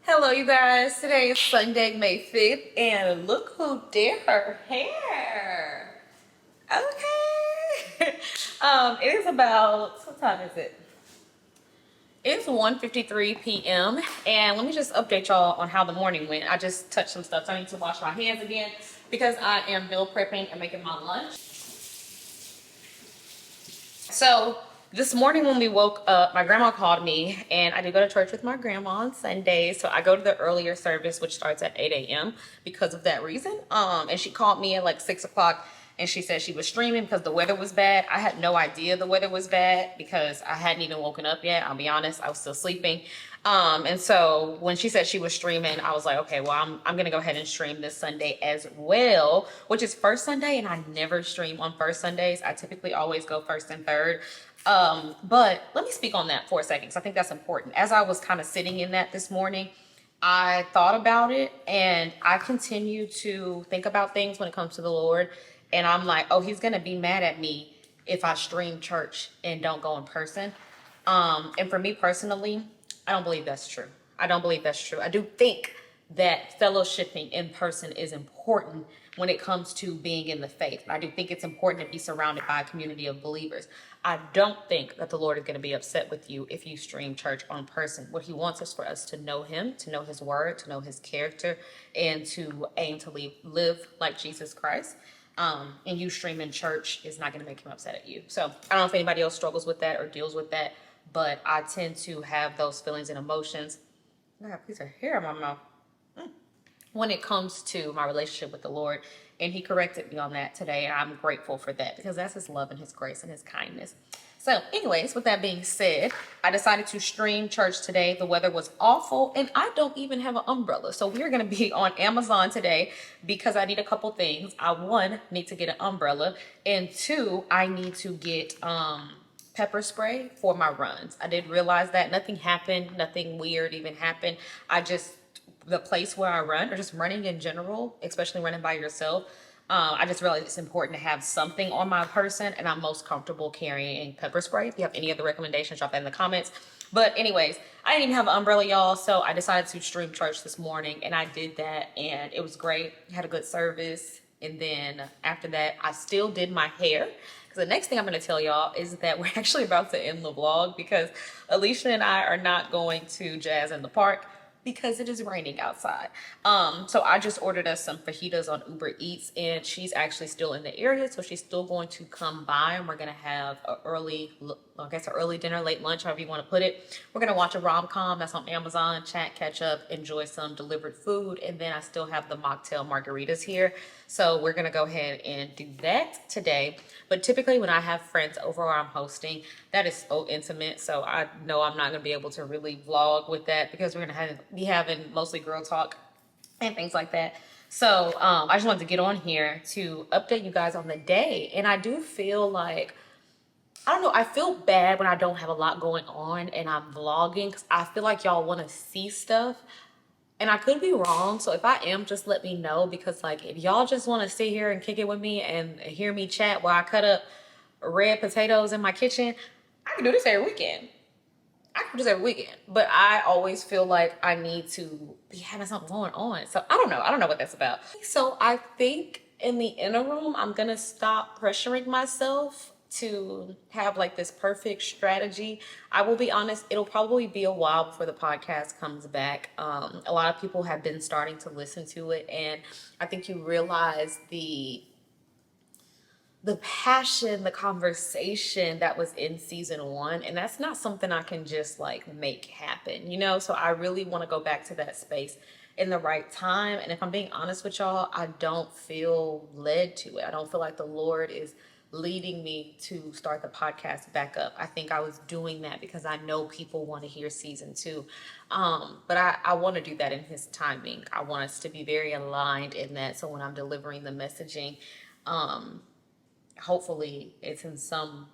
Hello, you guys. Today is Sunday, May 5th, and look who did her hair. Okay. It is about, what time is it? It's 1:53 p.m. and let me just update y'all on how the morning went. I just touched some stuff, so I need to wash my hands again because I am meal prepping and making my lunch. So this morning when we woke up, my grandma called me, and I do go to church with my grandma on Sundays. So I go to the earlier service, which starts at 8 a.m. because of that reason. And she called me at like 6 o'clock, and she said she was streaming because the weather was bad. I had no idea the weather was bad because I hadn't even woken up yet. I'll be honest, I was still sleeping. And so when she said she was streaming, I was like, okay, well, I'm gonna go ahead and stream this Sunday as well, which is first Sunday, and I never stream on first Sundays. I typically always go first and third. But let me speak on that for a second, because I think that's important. As I was kind of sitting in that this morning, I thought about it, and I continue to think about things when it comes to the Lord. And I'm like, oh, he's gonna be mad at me if I stream church and don't go in person. And for me personally, I don't believe that's true. I don't believe that's true. I do think that fellowshipping in person is important when it comes to being in the faith. I do think it's important to be surrounded by a community of believers. I don't think that the Lord is going to be upset with you if you stream church on person. What he wants is for us to know him, to know his word, to know his character, and to aim to live like Jesus Christ. And you streaming church is not going to make him upset at you. So I don't know if anybody else struggles with that or deals with that, but I tend to have those feelings and emotions. I got a piece of hair in my mouth. When it comes to my relationship with the Lord, and he corrected me on that today, and I'm grateful for that because that's his love and his grace and his kindness. So anyways, with that being said, I decided to stream church today. The weather was awful, and I don't even have an umbrella. So we're going to be on Amazon today because I need a couple things. I, one, need to get an umbrella, and two, I need to get pepper spray for my runs. I did realize that nothing happened, nothing weird even happened. The place where I run, or just running in general, especially running by yourself, I just realized it's important to have something on my person, and I'm most comfortable carrying pepper spray. If you have any other recommendations, drop that in the comments. But anyways, I didn't even have an umbrella, y'all, so I decided to stream church this morning, and I did that, and it was great. Had a good service, and then after that, I still did my hair. The next thing I'm going to tell y'all is that we're actually about to end the vlog because Alicia and I are not going to Jazz in the Park because it is raining outside. So I just ordered us some fajitas on Uber Eats, and she's actually still in the area, so she's still going to come by, and we're gonna have an early dinner, late lunch, however you want to put it. We're gonna watch a rom-com that's on Amazon, chat, catch up, enjoy some delivered food, and then I still have the mocktail margaritas here, so we're gonna go ahead and do that today. But typically when I have friends over or I'm hosting, that is so intimate, so I know I'm not gonna be able to really vlog with that because we're gonna be having mostly girl talk and things like that. So I just wanted to get on here to update you guys on the day. And I do feel like, I don't know, I feel bad when I don't have a lot going on and I'm vlogging because I feel like y'all want to see stuff. And I could be wrong, so if I am, just let me know, because like if y'all just want to sit here and kick it with me and hear me chat while I cut up red potatoes in my kitchen, I can do this every weekend. But I always feel like I need to be having something going on. So I don't know what that's about. So I think in the interim, I'm gonna stop pressuring myself to have like this perfect strategy. I will be honest, it'll probably be a while before the podcast comes back. A lot of people have been starting to listen to it, and I think you realize the passion, the conversation that was in season one. And that's not something I can just like make happen, you know? So I really want to go back to that space in the right time. And if I'm being honest with y'all, I don't feel led to it. I don't feel like the Lord is leading me to start the podcast back up. I think I was doing that because I know people want to hear season two. But I want to do that in his timing. I want us to be very aligned in that. So when I'm delivering the messaging, hopefully it's in some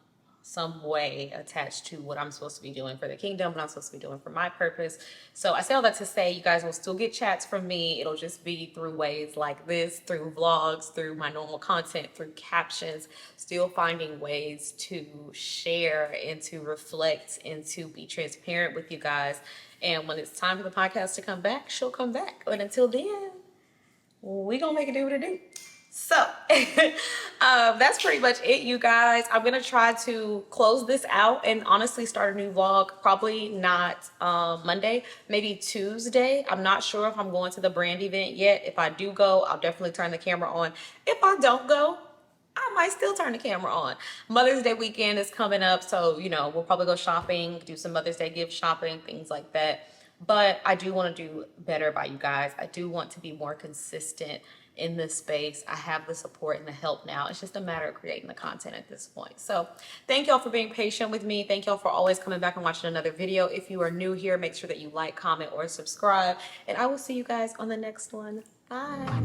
way attached to what I'm supposed to be doing for the kingdom, what I'm supposed to be doing for my purpose. So I say all that to say you guys will still get chats from me. It'll just be through ways like this, through vlogs, through my normal content, through captions, still finding ways to share and to reflect and to be transparent with you guys. And when it's time for the podcast to come back, she'll come back. But until then, we gonna make it do what it do. So that's pretty much it, you guys. I'm gonna try to close this out and honestly start a new vlog. Probably not Monday, maybe Tuesday. I'm not sure if I'm going to the brand event yet. If I do go, I'll definitely turn the camera on. If I don't go, I might still turn the camera on. Mother's Day weekend is coming up, so you know, we'll probably go shopping, do some Mother's Day gift shopping, things like that. But I do want to do better by you guys. I do want to be more consistent in this space. I have the support and the help now. It's just a matter of creating the content at this point. So thank y'all for being patient with me. Thank y'all for always coming back and watching another video. If you are new here, make sure that you like, comment, or subscribe. And I will see you guys on the next one. Bye.